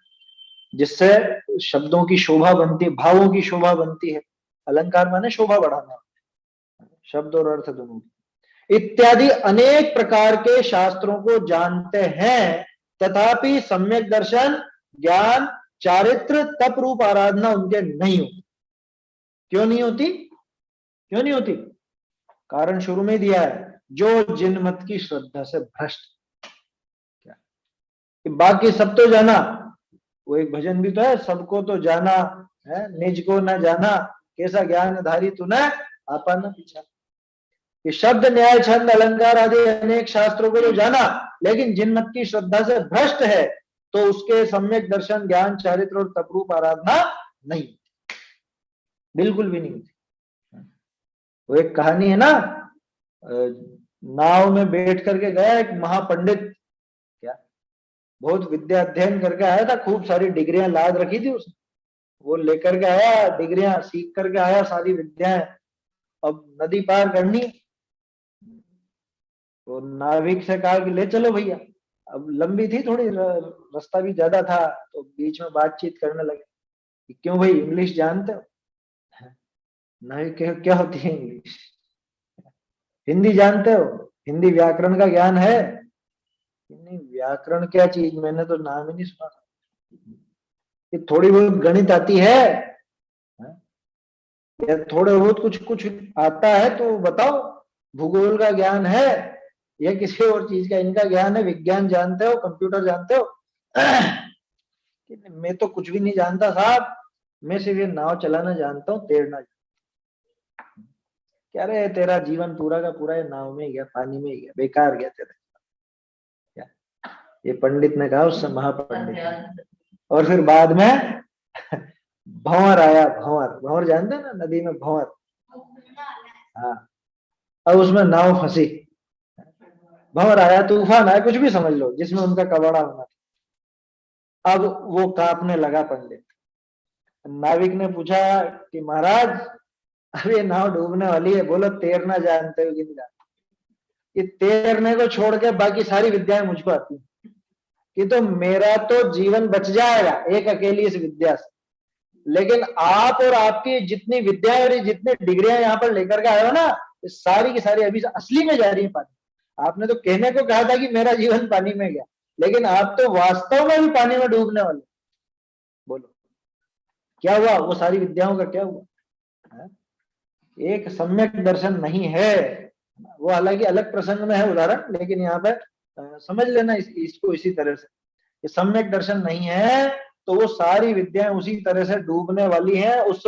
जिससे शब्दों की शोभा बनती है, भावों की शोभा बनती है। अलंकार माने शोभा बढ़ाना, शब्द और अर्थ दोनों की। इत्यादि अनेक प्रकार के शास्त्रों को जानते हैं, तथापि सम्यक दर्शन, ज्ञान, चारित्र, तप रूप आराधना उनके नहीं होती। क्यों नहीं होती? क्यों नहीं होती? कारण शुरू में दिया है, जो जिनमत की श्रद्धा से भ्रष्ट। क्या? बाकी सब तो जाना, वो एक भजन भी तो है, सबको तो जाना है निज को न जाना, कैसा ज्ञान धारी तूने आपा न पीछा। ये शब्द, न्याय, छंद, अलंकार आदि अनेक शास्त्रों को तो जाना, लेकिन जिनमत की श्रद्धा से भ्रष्ट है तो उसके सम्यक दर्शन, ज्ञान, चारित्र और तपरूप आराधना नहीं, बिल्कुल भी नहीं होती। वो एक कहानी है ना, नाव में बैठ करके गया एक महापंडित, क्या बहुत विद्या अध्ययन करके आया था, खूब सारी डिग्रियां लाद रखी थी उसने, वो लेकर के आया, डिग्रियां सीख करके आया, सारी विद्याएं, अब नदी पार करनी, तो नाविक से कहा कि ले चलो भैया। अब लंबी थी थोड़ी, रास्ता भी ज्यादा था, तो बीच में बातचीत करने लगे कि क्यों भाई इंग्लिश जानते हो? नाविक क्या होती है इंग्लिश? हिंदी जानते हो? हिंदी व्याकरण का ज्ञान है? नहीं, व्याकरण क्या चीज, मैंने तो नाम ही नहीं सुना। ये थोड़ी बहुत गणित आती है या थोड़े बहुत कुछ कुछ आता है तो बताओ, भूगोल का ज्ञान है या किसी और चीज का इनका ज्ञान है? विज्ञान जानते हो? कंप्यूटर जानते हो? मैं तो कुछ भी नहीं जानता साहब, मैं सिर्फ ये नाव चलाना जानता हूँ, तैरना। क्या रे, तेरा जीवन पूरा का पूरा ये नाव में ही गया, पानी में ही गया, बेकार गया तेरा। क्या ये पंडित ने कहा, उससे महापंडित ने। और फिर बाद में भंवर आया, भंवर, भंवर जानते हैं ना, नदी में भंवर, हाँ, अब उसमें नाव फंसी, भंवर आया, तूफान आया, कुछ भी समझ लो, जिसमें उनका कबाड़ा होना था। अब वो कांपने लगा पंडित। नाविक ने पूछा कि महाराज अब ये नाव डूबने वाली है, बोलो तैरना जानते हो कि नहीं जानते? ये तैरने को छोड़ के बाकी सारी विद्याएं मुझको आती है, कि तो मेरा तो जीवन बच जाएगा एक अकेली इस विद्या से, लेकिन आप और आपकी जितनी विद्याएं और जितनी डिग्रियां यहाँ पर लेकर के आए हो ना, सारी की सारी अभी असली में जा रही है पानी। आपने तो कहने को कहा था कि मेरा जीवन पानी में गया, लेकिन आप तो वास्तव में भी पानी में डूबने वाले। बोलो, क्या हुआ? वो सारी विद्याओं का क्या हुआ? एक सम्यक दर्शन नहीं है। वो हालांकि अलग प्रसंग में है उदाहरण, लेकिन यहाँ पे समझ लेना इसको इसी तरह से। ये सम्यक दर्शन नहीं है तो वो सारी विद्याएं उसी तरह से डूबने वाली हैं, उस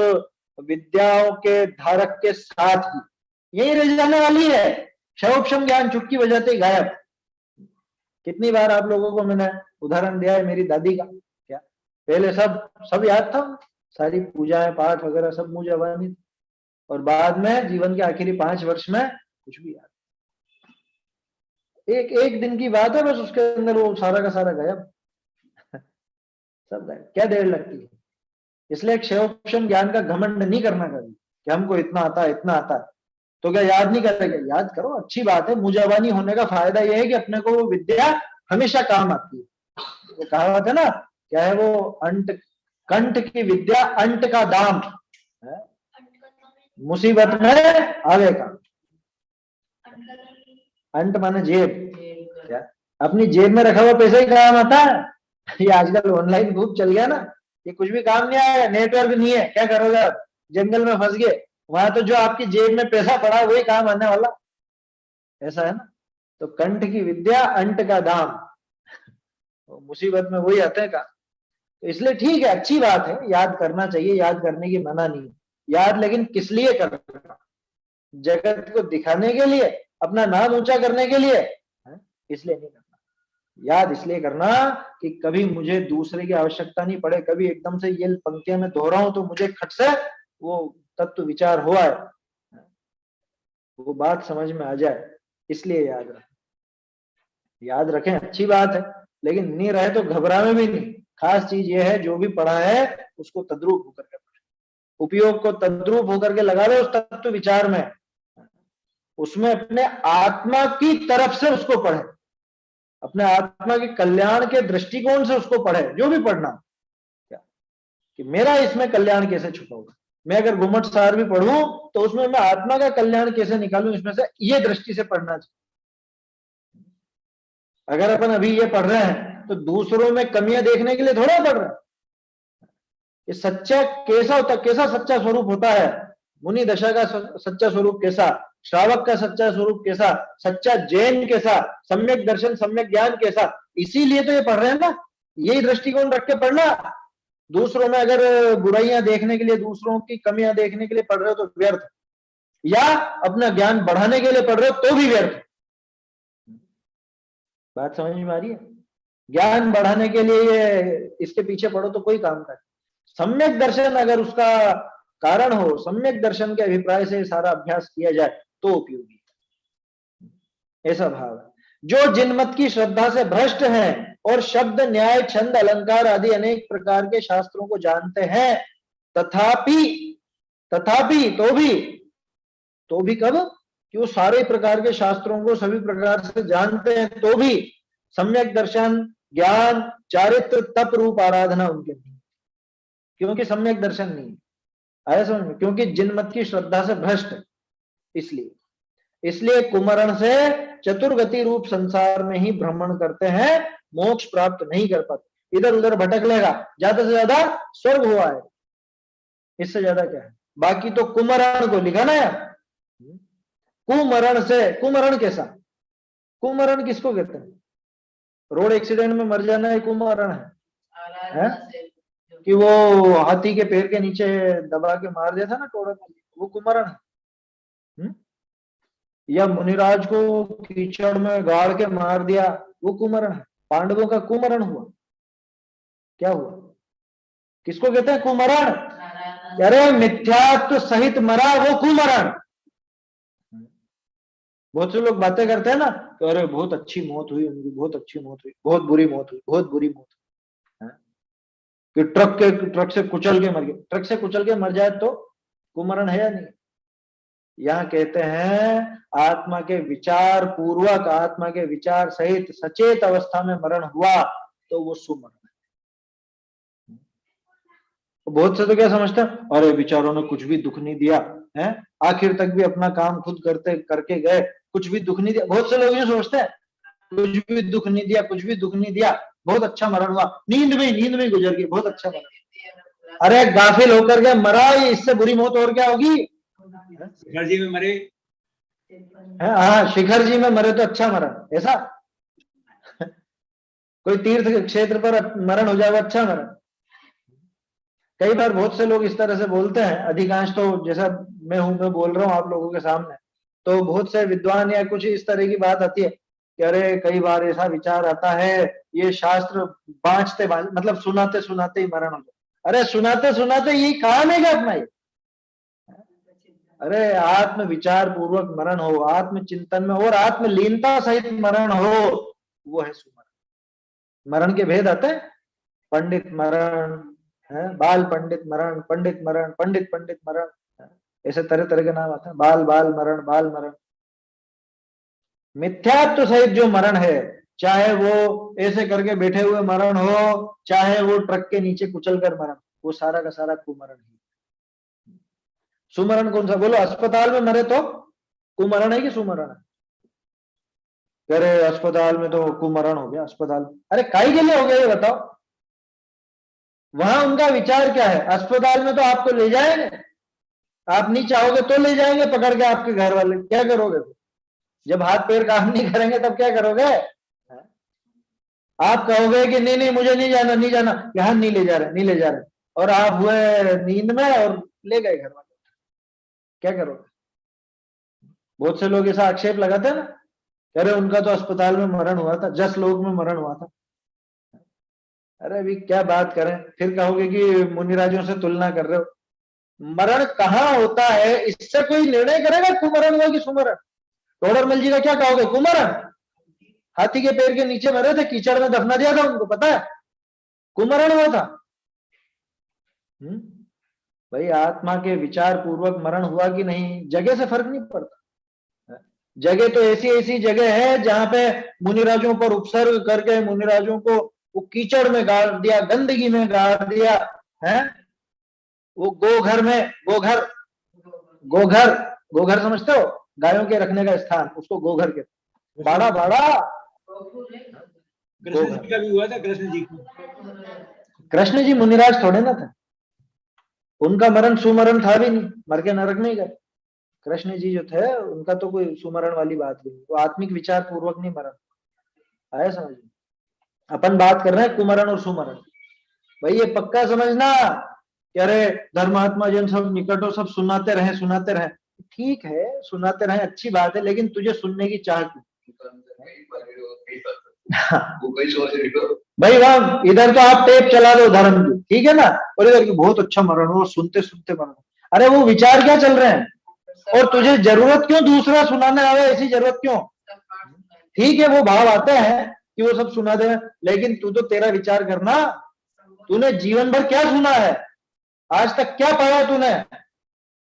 विद्याओं के धारक के साथ ही यही रह जाने वाली है। क्षयोक्षम ज्ञान चुटकी बजाते ही गायब। कितनी बार आप लोगों को मैंने उदाहरण दिया है मेरी दादी का। क्या पहले सब याद था, सारी पूजाएं पाठ वगैरह सब मुंह जबानी थी, और बाद में जीवन के आखिरी 5 वर्ष में कुछ भी याद। एक दिन की बात है बस, उसके अंदर वो सारा का सारा गायब, सब गायब। क्या देर लगती है? इसलिए क्षयोक्षम ज्ञान का घमंड नहीं करना कभी कि हमको इतना आता है इतना आता है तो क्या याद नहीं करेंगे। याद करो, अच्छी बात है। मुंह होने का फायदा यह है कि अपने को वो विद्या हमेशा काम आती है। वो कहावत है ना, क्या है वो, कंठ की विद्या अंट का दाम है, मुसीबत में आवेगा। अंट माने जेब। क्या अपनी जेब में रखा हुआ पैसा ही काम आता है? ये आजकल ऑनलाइन खूब चल गया ना, ये कुछ भी काम नहीं आएगा। नेटवर्क नहीं है, क्या करोगे आप? जंगल में फंस गए, वहां तो जो आपकी जेब में पैसा पड़ा है वही काम आने वाला, ऐसा है ना। तो कंठ की विद्या अंट का दाम, तो मुसीबत में वही आते का। तो इसलिए ठीक है, अच्छी बात है, याद करना चाहिए, याद करने की मना नहीं है। याद लेकिन किस लिए करना? जगत को दिखाने के लिए, अपना नाम ऊंचा करने के लिए? इसलिए नहीं करना। याद इसलिए करना कि कभी मुझे दूसरे की आवश्यकता नहीं पड़े, कभी एकदम से ये पंक्तियां में दोहराऊं तो मुझे खट से वो तत्व विचार हो आए, वो बात समझ में आ जाए, इसलिए याद रखें। याद रखें, अच्छी बात है, लेकिन नहीं रहे तो घबरावे भी नहीं। खास चीज ये है, जो भी पढ़ा है उसको तद्रूप होकर के पढ़े, उपयोग को तद्रूप होकर के लगावे उस तत्व विचार में, उसमें अपने आत्मा की तरफ से उसको पढ़े, अपने आत्मा के कल्याण के दृष्टिकोण से उसको पढ़े। जो भी पढ़ना, क्या कि मेरा इसमें कल्याण कैसे छुपा होगा। मैं अगर घुमट सार भी पढ़ूं तो उसमें मैं आत्मा का कल्याण कैसे निकालूं, इसमें से ये दृष्टि से पढ़ना चाहिए। अगर अपन अभी ये पढ़ रहे हैं तो दूसरों में कमियां देखने के लिए थोड़ा पढ़ रहे हैं। ये सच्चा कैसा होता, कैसा सच्चा स्वरूप होता है, मुनि दशा का सच्चा स्वरूप कैसा, श्रावक का सच्चा स्वरूप कैसा, सच्चा जैन कैसा, सम्यक दर्शन सम्यक ज्ञान कैसा, इसीलिए तो ये पढ़ रहे हैं ना। यही दृष्टिकोण रख के पढ़ना। दूसरों में अगर बुराइयां देखने के लिए, दूसरों की कमियां देखने के लिए पढ़ रहे हो तो व्यर्थ, या अपना ज्ञान बढ़ाने के लिए पढ़ रहे हो तो भी व्यर्थ। बात समझ में आ रही है? ज्ञान बढ़ाने के लिए इसके पीछे पढ़ो तो कोई काम कर। सम्यक दर्शन अगर उसका कारण हो, सम्यक दर्शन के अभिप्राय से सारा अभ्यास किया जाए तो उपयोगी, ऐसा भाव है। जो जिनमत की श्रद्धा से भ्रष्ट हैं और शब्द न्याय छंद अलंकार आदि अनेक प्रकार के शास्त्रों को जानते हैं, तथापि तो भी कब कि वो सारे प्रकार के शास्त्रों को सभी प्रकार से जानते हैं तो भी सम्यक दर्शन ज्ञान चारित्र तप रूप आराधना उनके नहीं, क्योंकि सम्यक दर्शन नहीं आया समझ में, क्योंकि जिनमत की श्रद्धा से भ्रष्ट। इसलिए कुमरण से चतुर्गति रूप संसार में ही भ्रमण करते हैं, मोक्ष प्राप्त नहीं कर पाते, इधर उधर भटक लेगा, ज्यादा से ज्यादा स्वर्ग हुआ है, इससे ज्यादा क्या है। बाकी तो कुमरण को लिखा ना यार, कुमरण से, कुमरण कैसा, कुमरण किसको कहते हैं? रोड एक्सीडेंट में मर जाना है कुमरण है? कि वो हाथी के पैर के नीचे दबा के मार दिया था ना टोड़े में, वो कुमरण है। या मुनिराज को कीचड़ में गाड़ के मार दिया, वो कुमरण है। पांडवों का कुमरण हुआ, क्या हुआ? किसको कहते हैं कुमरण? अरे मिथ्यात्व सहित मरा वो कुमरण। बहुत से लोग बातें करते हैं ना, तो अरे बहुत अच्छी मौत हुई उनकी, बहुत अच्छी मौत हुई, बहुत बुरी मौत हुई, बहुत बुरी मौत हुई, कि ट्रक से कुचल के मर गए। ट्रक से कुचल के मर जाए तो कुमरण है या नहीं? यहाँ कहते हैं आत्मा के विचार पूर्वक, आत्मा के विचार सहित सचेत अवस्था में मरण हुआ तो वो सुमरण है। बहुत से तो क्या समझते हैं, अरे विचारों ने कुछ भी दुख नहीं दिया है, आखिर तक भी अपना काम खुद करके गए, कुछ भी दुख नहीं दिया। बहुत से लोग ये सोचते हैं कुछ भी दुख नहीं दिया, कुछ भी दुख नहीं दिया, बहुत अच्छा मरण हुआ, नींद में गुजर गई, बहुत अच्छा मरण। अरे गाफिल होकर के मरा, ये इससे बुरी मौत और क्या होगी? शिखर जी में मरे। हाँ, शिखर जी में मरे तो अच्छा मरा, ऐसा कोई तीर्थ क्षेत्र पर मरण हो जाए वो अच्छा मरण। कई बार बहुत से लोग इस तरह से बोलते हैं, अधिकांश तो जैसा मैं बोल रहा हूँ आप लोगों के सामने, तो बहुत से विद्वान या कुछ इस तरह की बात आती है कि अरे कई बार ऐसा विचार आता है ये शास्त्र बांचते मतलब सुनाते सुनाते ही मरण हो जाए। अरे सुनाते सुनाते यही काम है क्या अपना ये? अरे आत्म विचार पूर्वक मरण हो, आत्म चिंतन में और आत्मलीनता सहित मरण हो, वो है सुमरण। मरण के भेद आते हैं, पंडित मरण है, बाल पंडित मरण, पंडित मरण, पंडित पंडित मरण, ऐसे तरह तरह के नाम आते हैं। बाल बाल मरण, बाल मरण। मिथ्यात्व सहित जो मरण है, चाहे वो ऐसे करके बैठे हुए मरण हो, चाहे वो ट्रक के नीचे कुचल कर मरण, वो सारा का सारा कुमरण है। सुमरण कौन सा बोलो? अस्पताल में मरे तो कुमरण है कि सुमरण है? अरे अस्पताल में तो कुमरण हो गया अस्पताल में। अरे काहे के लिए हो गया ये बताओ? वहां उनका विचार क्या है? अस्पताल में तो आपको ले जाएंगे, आप नहीं चाहोगे तो ले जाएंगे पकड़ के आपके घर वाले, क्या करोगे? जब हाथ पैर काम नहीं करेंगे तब क्या करोगे? आप कहोगे कि नहीं नहीं मुझे नहीं जाना, नहीं जाना, यहाँ नहीं ले जा रहे, नहीं ले जा रहे, और आप हुए नींद में और ले गए घर वाले, क्या करोगे? बहुत से लोग ऐसा आक्षेप लगाते हैं ना, अरे उनका तो अस्पताल में मरण हुआ था, जस लोक में मरण हुआ था। अरे अभी क्या बात करें, फिर कहोगे कि मुनिराजों से तुलना कर रहे हो। मरण कहाँ होता है इससे कोई निर्णय करेगा कुमरण हुआ कि सुमरण? टोडरमल जी का क्या कहोगे? कुमरण। हाथी के पैर के नीचे मरे थे, कीचड़ में दफना दिया था उनको, पता है? कुमरण हुआ था। भाई आत्मा के विचार पूर्वक मरण हुआ कि नहीं, जगह से फर्क नहीं पड़ता। जगह तो ऐसी ऐसी जगह है जहां पे मुनिराजों पर उपसर्ग करके मुनिराजों को वो कीचड़ में गाड़ दिया, गंदगी में गाड़ दिया है। वो गोघर में, गोघर, गोघर, गोघर समझते हो? गायों के रखने का स्थान, उसको गोघर कहते। बाड़ा बाड़ा। कृष्ण जी का भी हुआ था, कृष्ण जी को। कृष्ण जी मुनिराज थोड़े ना थे, उनका मरण सुमरण था भी नहीं, मर के नरक नहीं गए। कृष्ण जी जो थे उनका तो कोई सुमरण वाली बात भी नहीं, वो आत्मिक विचार पूर्वक नहीं मरण आया, समझ में? अपन बात कर रहे हैं कुमरण और सुमरण। भाई ये पक्का समझना कि अरे धर्मात्मा जन सब निकटो सब सुनाते रहे, सुनाते रहे। ठीक है सुनाते रहे, अच्छी बात है, लेकिन तुझे सुनने की चाह क्यों? भाई वहां इधर तो आप टेप चला दो धर्म की, ठीक है ना, और इधर की बहुत अच्छा मरण हो, सुनते सुनते मरण। अरे वो विचार क्या चल रहे हैं? और तुझे जरूरत क्यों दूसरा सुनाने आवे, ऐसी जरूरत क्यों? ठीक है वो भाव आते हैं कि वो सब सुना दे, लेकिन तू तो तेरा विचार करना, तूने जीवन भर क्या सुना है, आज तक क्या पाया तूने?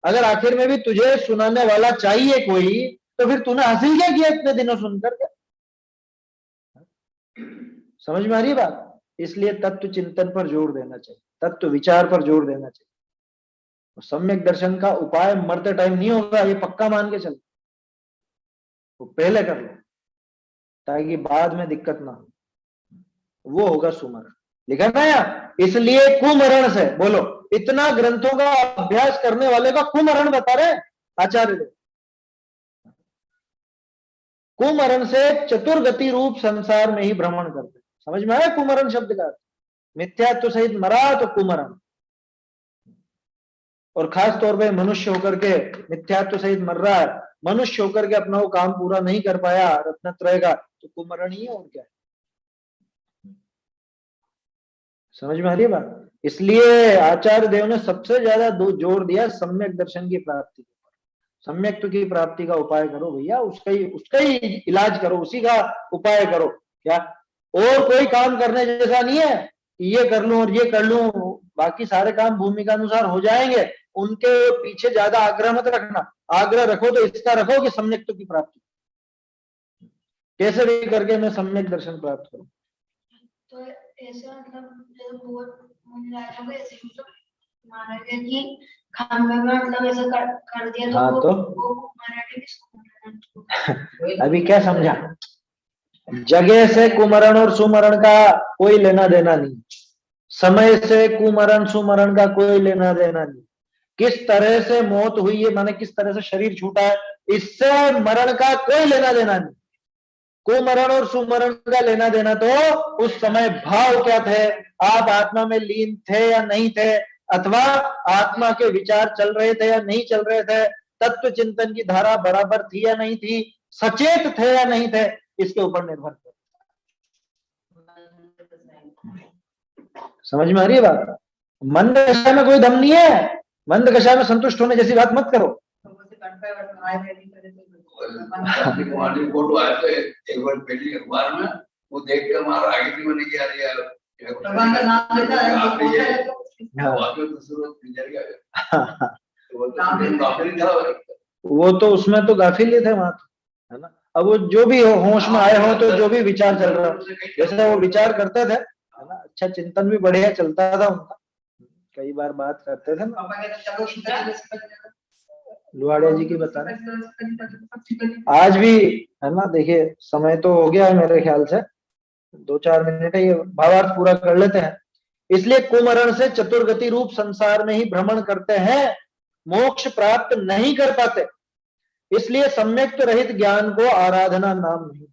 अगर आखिर में भी तुझे सुनाने वाला चाहिए कोई, तो फिर तूने हासिल क्या किया इतने दिनों सुनकर के? समझ में आ रही बात? इसलिए तत्व चिंतन पर जोर देना चाहिए, तत्व विचार पर जोर देना चाहिए। तो सम्यक दर्शन का उपाय मरते टाइम नहीं होगा, ये पक्का मान के चलो, तो पहले कर लो ताकि बाद में दिक्कत ना हो, वो होगा सुमरण। लिखा ना यार, इसलिए कुमरण से बोलो, इतना ग्रंथों का अभ्यास करने वाले का कुमरण बता रहे आचार्य देव। कुमरण से चतुर्गति रूप संसार में ही भ्रमण करते। समझ में आया कुमरण शब्द का? मिथ्यात्व सहित मरा तो कुमरण, और खास तौर पे मनुष्य होकर के मिथ्यात्व सहित मर रहा है, मनुष्य होकर के अपना वो काम पूरा नहीं कर पाया रत्नत्रय का, तो कुमरण ही है और क्या है। समझ में आ रही है बात? इसलिए आचार्य देव ने सबसे ज्यादा जोर दिया सम्यक दर्शन की प्राप्ति के ऊपर। सम्यक्त्व की प्राप्ति का उपाय करो भैया, उसका ही इलाज करो, उसी का उपाय करो। क्या और कोई काम करने जैसा नहीं है कि ये कर लूं और ये कर लूं, बाकी सारे काम भूमिका अनुसार हो जाएंगे, उनके पीछे ज्यादा आग्रह मत रखना। आग्रह रखो तो इसका रखो कि सम्यक्त्व की प्राप्ति, कैसे भी करके मैं सम्यक दर्शन प्राप्त करूं। तो ऐसे मतलब बहुत मुनिराजों को ऐसे मतलब माना गया कि खानवा में मतलब ऐसा कर दिया तो, हाँ, तो वो मराठी किसको अभी क्या समझा? जगह से कुमरण और सुमरण का कोई लेना देना नहीं। समय से कुमरण सुमरण का कोई लेना देना नहीं। किस तरह से मौत हुई है, माने किस तरह से शरीर छूटा है, इससे मरण का कोई लेना देना नहीं। कुमरण और सुमरण का लेना देना तो उस समय भाव क्या थे, आप आत्मा में लीन थे या नहीं थे, अथवा आत्मा के विचार चल रहे थे या नहीं चल रहे थे, तत्व चिंतन की धारा बराबर थी या नहीं थी, सचेत थे या नहीं थे, इसके ऊपर निर्भर थे। समझ में आ रही है बात? मंद कषाय में कोई दम नहीं है, मंद कषाय में संतुष्ट होने जैसी बात मत करो। फोटो आया तो एक बार पहली अखबार में वो देख कर मारा आगे की मैंने क्या वो तो उसमें तो गाफिल थे वहां, है ना। अब वो जो भी होश में आए हो, तो जो भी विचार चल रहा, जैसे वो विचार करते थे, है ना, अच्छा चिंतन भी बढ़िया चलता था उनका, कई बार बात करते थे ना। लुहाड़िया जी की बता रहे आज भी, है ना। देखिए समय तो हो गया है मेरे ख्याल से, 2-4 मिनट है, ये भावार्थ पूरा कर लेते हैं। इसलिए कुमरण से चतुर्गति रूप संसार में ही भ्रमण करते हैं, मोक्ष प्राप्त नहीं कर पाते। इसलिए सम्यक्त रहित ज्ञान को आराधना नाम नहीं।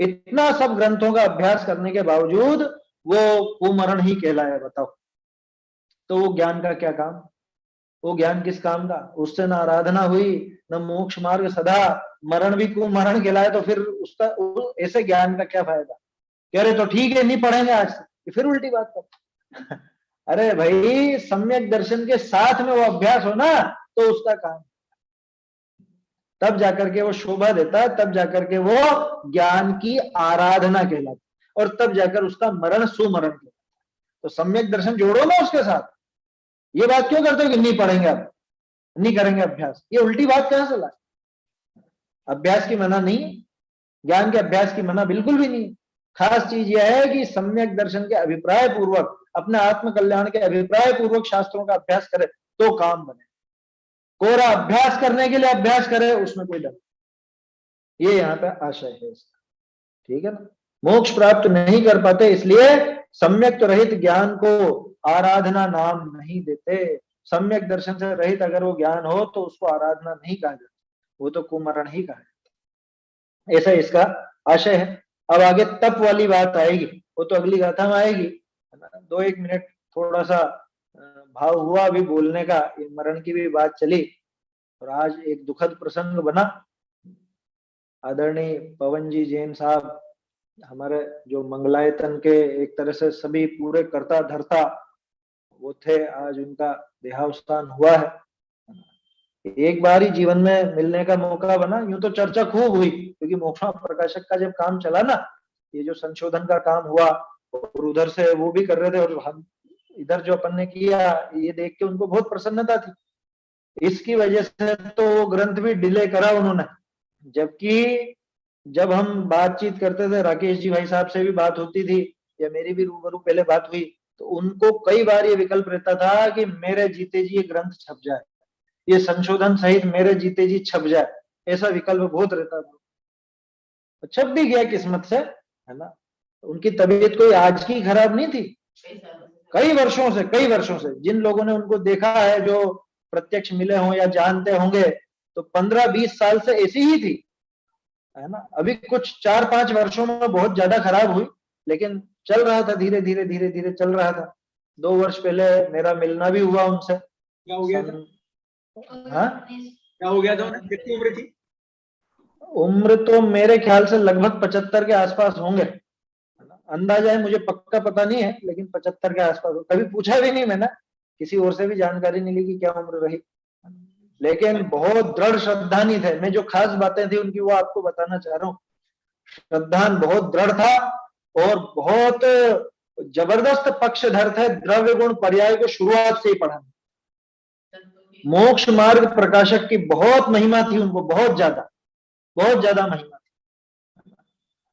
इतना सब ग्रंथों का अभ्यास करने के बावजूद वो कुमरण ही कहलाया, बताओ। तो वो ज्ञान का क्या काम, वो ज्ञान किस काम का, उससे न आराधना हुई न मोक्ष मार्ग सदा, मरण भी कुमरण कहलाए, तो फिर उसका ऐसे ज्ञान का क्या फायदा। कह रहे तो ठीक है नहीं पढ़ेंगे आज से, फिर उल्टी बात कर। अरे भाई सम्यक दर्शन के साथ में वो अभ्यास हो ना, तो उसका काम, तब जाकर के वो शोभा देता है, तब जाकर के वो ज्ञान की आराधना कहलाती, और तब जाकर उसका मरण सुमरण कहलाता। तो सम्यक दर्शन जोड़ो ना उसके साथ। ये बात क्यों करते हो कि नहीं पढ़ेंगे, अब नहीं करेंगे अभ्यास, ये उल्टी बात कहां से लाए। अभ्यास की मना नहीं, ज्ञान के अभ्यास की मना बिल्कुल भी नहीं। खास चीज यह है कि सम्यक दर्शन के अभिप्राय पूर्वक, अपने आत्म कल्याण के अभिप्राय पूर्वक शास्त्रों का अभ्यास करे तो काम बने। कोरा अभ्यास करने के लिए अभ्यास करे, उसमें कोई डर, ये यहाँ पे आशय है इसका, ठीक है ना। मोक्ष प्राप्त नहीं कर पाते, इसलिए सम्यक रहित ज्ञान को आराधना नाम नहीं देते। सम्यक दर्शन से रहित अगर वो ज्ञान हो तो उसको आराधना नहीं कहा जाता, वो तो कुमरण ही कहा जाता। ऐसा इसका आशय है। अब आगे तप वाली बात आएगी, वो तो अगली गाथा में आएगी, है ना। 2-1 मिनट थोड़ा सा भाव हुआ अभी बोलने का, मरण की भी बात चली, और आज एक दुखद प्रसंग बना। आदरणीय पवन जी जैन साहब, हमारे जो मंगलायतन के एक तरह से सभी पूरे कर्ता धर्ता वो थे, आज उनका देहावसान हुआ है। एक बार ही जीवन में मिलने का मौका बना, यूं तो चर्चा खूब हुई, क्योंकि मोक्षा प्रकाशक का जब काम चला ना, ये जो संशोधन का काम हुआ, और उधर से वो भी कर रहे थे, और हम इधर जो अपन ने किया, ये देख के उनको बहुत प्रसन्नता थी। इसकी वजह से तो वो ग्रंथ भी डिले करा उन्होंने। जबकि जब हम बातचीत करते थे, राकेश जी भाई साहब से भी बात होती थी, या मेरी भी रूबरू पहले बात हुई, तो उनको कई बार ये विकल्प रहता था कि मेरे जीते जी ये ग्रंथ छप जाए, ये संशोधन सहित मेरे जीते जी छप जाए, ऐसा विकल्प बहुत रहता था। छप भी गया किस्मत से, है ना। उनकी तबीयत कोई आज की खराब नहीं थी, कई वर्षों से जिन लोगों ने उनको देखा है, जो प्रत्यक्ष मिले हों या जानते होंगे, तो 15-20 साल से ऐसी ही थी, है ना। अभी कुछ 4-5 वर्षों में बहुत ज्यादा खराब हुई, लेकिन चल रहा था, धीरे धीरे चल रहा था। 2 वर्ष पहले मेरा मिलना भी हुआ उनसे। क्या हो गया था? हाँ, क्या हो गया था उन्हें? कितनी उम्र थी? उम्र तो मेरे ख्याल से लगभग 75 के आसपास होंगे, अंदाजा है, मुझे पक्का पता नहीं है, लेकिन 75 के आसपास। कभी पूछा भी नहीं मैंने, किसी और से भी जानकारी नहीं ली कि क्या उम्र रही, लेकिन बहुत दृढ़ श्रद्धानी थे। मैं जो खास बातें थी उनकी वो आपको बताना चाह रहा हूँ। श्रद्धान बहुत दृढ़ था, और बहुत जबरदस्त पक्षधर थे, द्रव्य गुण पर्याय को शुरुआत से ही पढ़ा। मोक्ष मार्ग प्रकाशक की बहुत महिमा थी उनको, बहुत ज्यादा महिमा थी।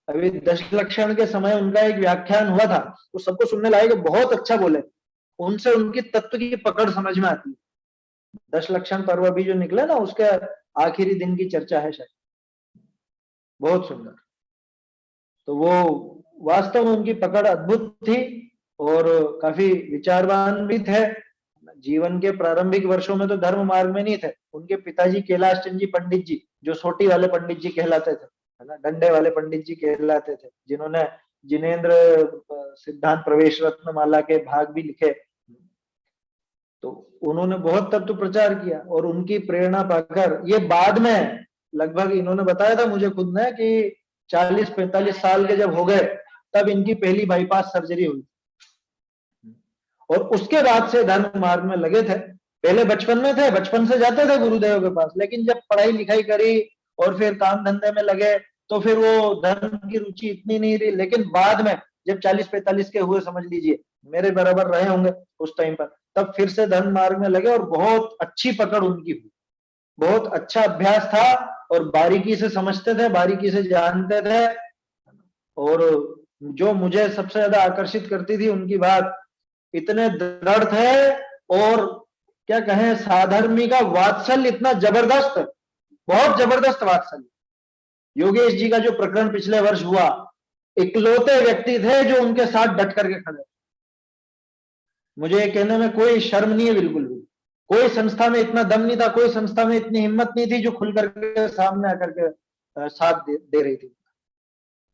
अभी दशलक्षण के समय उनका एक व्याख्यान हुआ था, तो सबको सुनने लायक, बहुत अच्छा बोले, उनसे उनकी तत्व की पकड़ समझ में आती है। दशलक्षण पर्व भी जो निकला ना, उसके आखिरी दिन की चर्चा है शायद, बहुत सुंदर। तो वो वास्तव में उनकी पकड़ अद्भुत थी, और काफी विचारवान भी थे। जीवन के प्रारंभिक वर्षों में तो धर्म मार्ग में नहीं थे। उनके पिताजी कैलाश चंद जी पंडित जी, जो सोटी वाले पंडित जी कहलाते थे, है ना, डंडे वाले पंडित जी कहलाते थे, जिन्होंने जिनेन्द्र सिद्धांत प्रवेश रत्न माला के भाग भी लिखे। तो उन्होंने बहुत तत्व प्रचार किया और उनकी प्रेरणा पाकर ये बाद में, लगभग इन्होंने बताया था मुझे खुद ने कि 40-45 साल के जब हो गए तब इनकी पहली बाईपास सर्जरी हुई। और उसके बाद से धर्म मार्ग में लगे थे। पहले बचपन में थे, बचपन से जाते थे गुरुदेव के पास, लेकिन जब पढ़ाई लिखाई करी और फिर काम धंधे में लगे तो फिर वो धर्म की रुचि इतनी नहीं रही। लेकिन बाद में जब 40-45 के हुए, समझ लीजिए मेरे बराबर रहे होंगे उस टाइम पर, तब फिर से धर्म मार्ग में लगे और बहुत अच्छी पकड़ उनकी हुई। बहुत अच्छा अभ्यास था और बारीकी से समझते थे, बारीकी से जानते थे। और जो मुझे सबसे ज्यादा आकर्षित करती थी उनकी बात, इतने दृढ़ थे और क्या कहें, साधर्मी का वात्सल्य इतना जबरदस्त, बहुत जबरदस्त वात्सल्य। योगेश जी का जो प्रकरण पिछले वर्ष हुआ, इकलौते व्यक्ति थे जो उनके साथ डट करके खड़े। मुझे ये कहने में कोई शर्म नहीं है बिल्कुल भी। कोई संस्था में इतना दम नहीं था, कोई संस्था में इतनी हिम्मत नहीं थी जो खुल करके सामने आकर के साथ दे रही थी।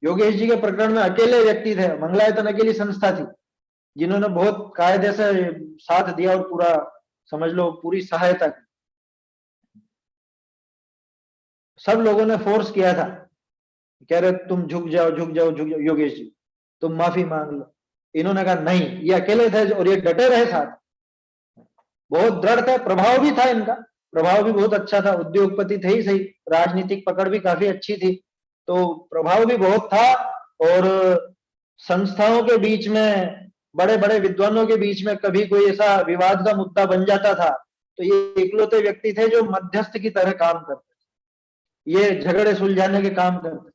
योगेश जी के प्रकरण में अकेले व्यक्ति थे, मंगलायतन अकेली संस्था थी जिन्होंने बहुत कायदे से साथ दिया और पूरा, समझ लो, पूरी सहायता की। सब लोगों ने फोर्स किया था, कह रहे तुम झुक जाओ झुक जाओ झुक जाओ, योगेश जी तुम माफी मांग लो। इन्होंने कहा नहीं, ये अकेले थे और ये डटे रहे साथ। बहुत दृढ़ थे, प्रभाव भी था इनका, प्रभाव भी बहुत अच्छा था। उद्योगपति थे ही सही, राजनीतिक पकड़ भी काफी अच्छी थी, तो प्रभाव भी बहुत था। और संस्थाओं के बीच में, बड़े बड़े विद्वानों के बीच में कभी कोई ऐसा विवाद का मुद्दा बन जाता था तो ये इकलौते व्यक्ति थे जो मध्यस्थ की तरह काम करते थे, ये झगड़े सुलझाने के काम करते।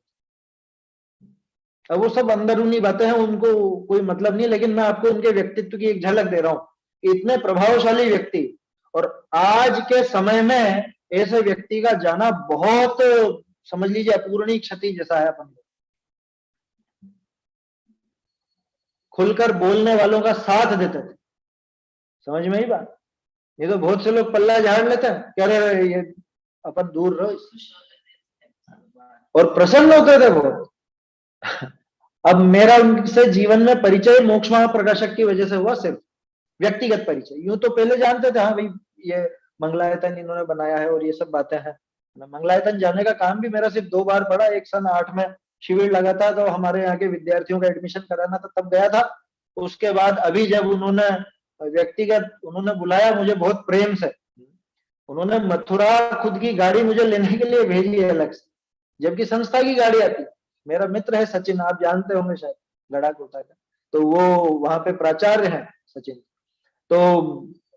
अब वो सब अंदरूनी बातें हैं, उनको कोई मतलब नहीं, लेकिन मैं आपको उनके व्यक्तित्व की एक झलक दे रहा हूं। इतने प्रभावशाली व्यक्ति, और आज के समय में ऐसे व्यक्ति का जाना बहुत, समझ लीजिए, अपूरणीय क्षति जैसा है। अपन खुलकर बोलने वालों का साथ देते थे, समझ में ही बात। ये तो बहुत से लोग पल्ला झाड़ लेते हैं, कह रहे ये अपन दूर रहो, और प्रसन्न होते थे बहुत। अब मेरा उनसे जीवन में परिचय मोक्ष महाप्रकाशक की वजह से हुआ, सिर्फ व्यक्तिगत परिचय। यूं तो पहले जानते थे, हाँ भाई ये मंगलायतन इन्होंने बनाया है और ये सब बातें हैं। मंगलायतन जाने का काम भी मेरा सिर्फ 2 बार पड़ा। एक सन 8 में शिविर लगा था तो हमारे यहाँ के विद्यार्थियों का एडमिशन कराना था, तब गया था। उसके बाद अभी जब उन्होंने व्यक्तिगत उन्होंने बुलाया मुझे बहुत प्रेम से, उन्होंने मथुरा खुद की गाड़ी मुझे लेने के लिए भेजी है अलग से, जबकि संस्था की गाड़ी आती। मेरा मित्र है सचिन, आप जानते होंगे शायद, गढ़ाकोटा का, तो वो वहां पे प्राचार्य है सचिन। तो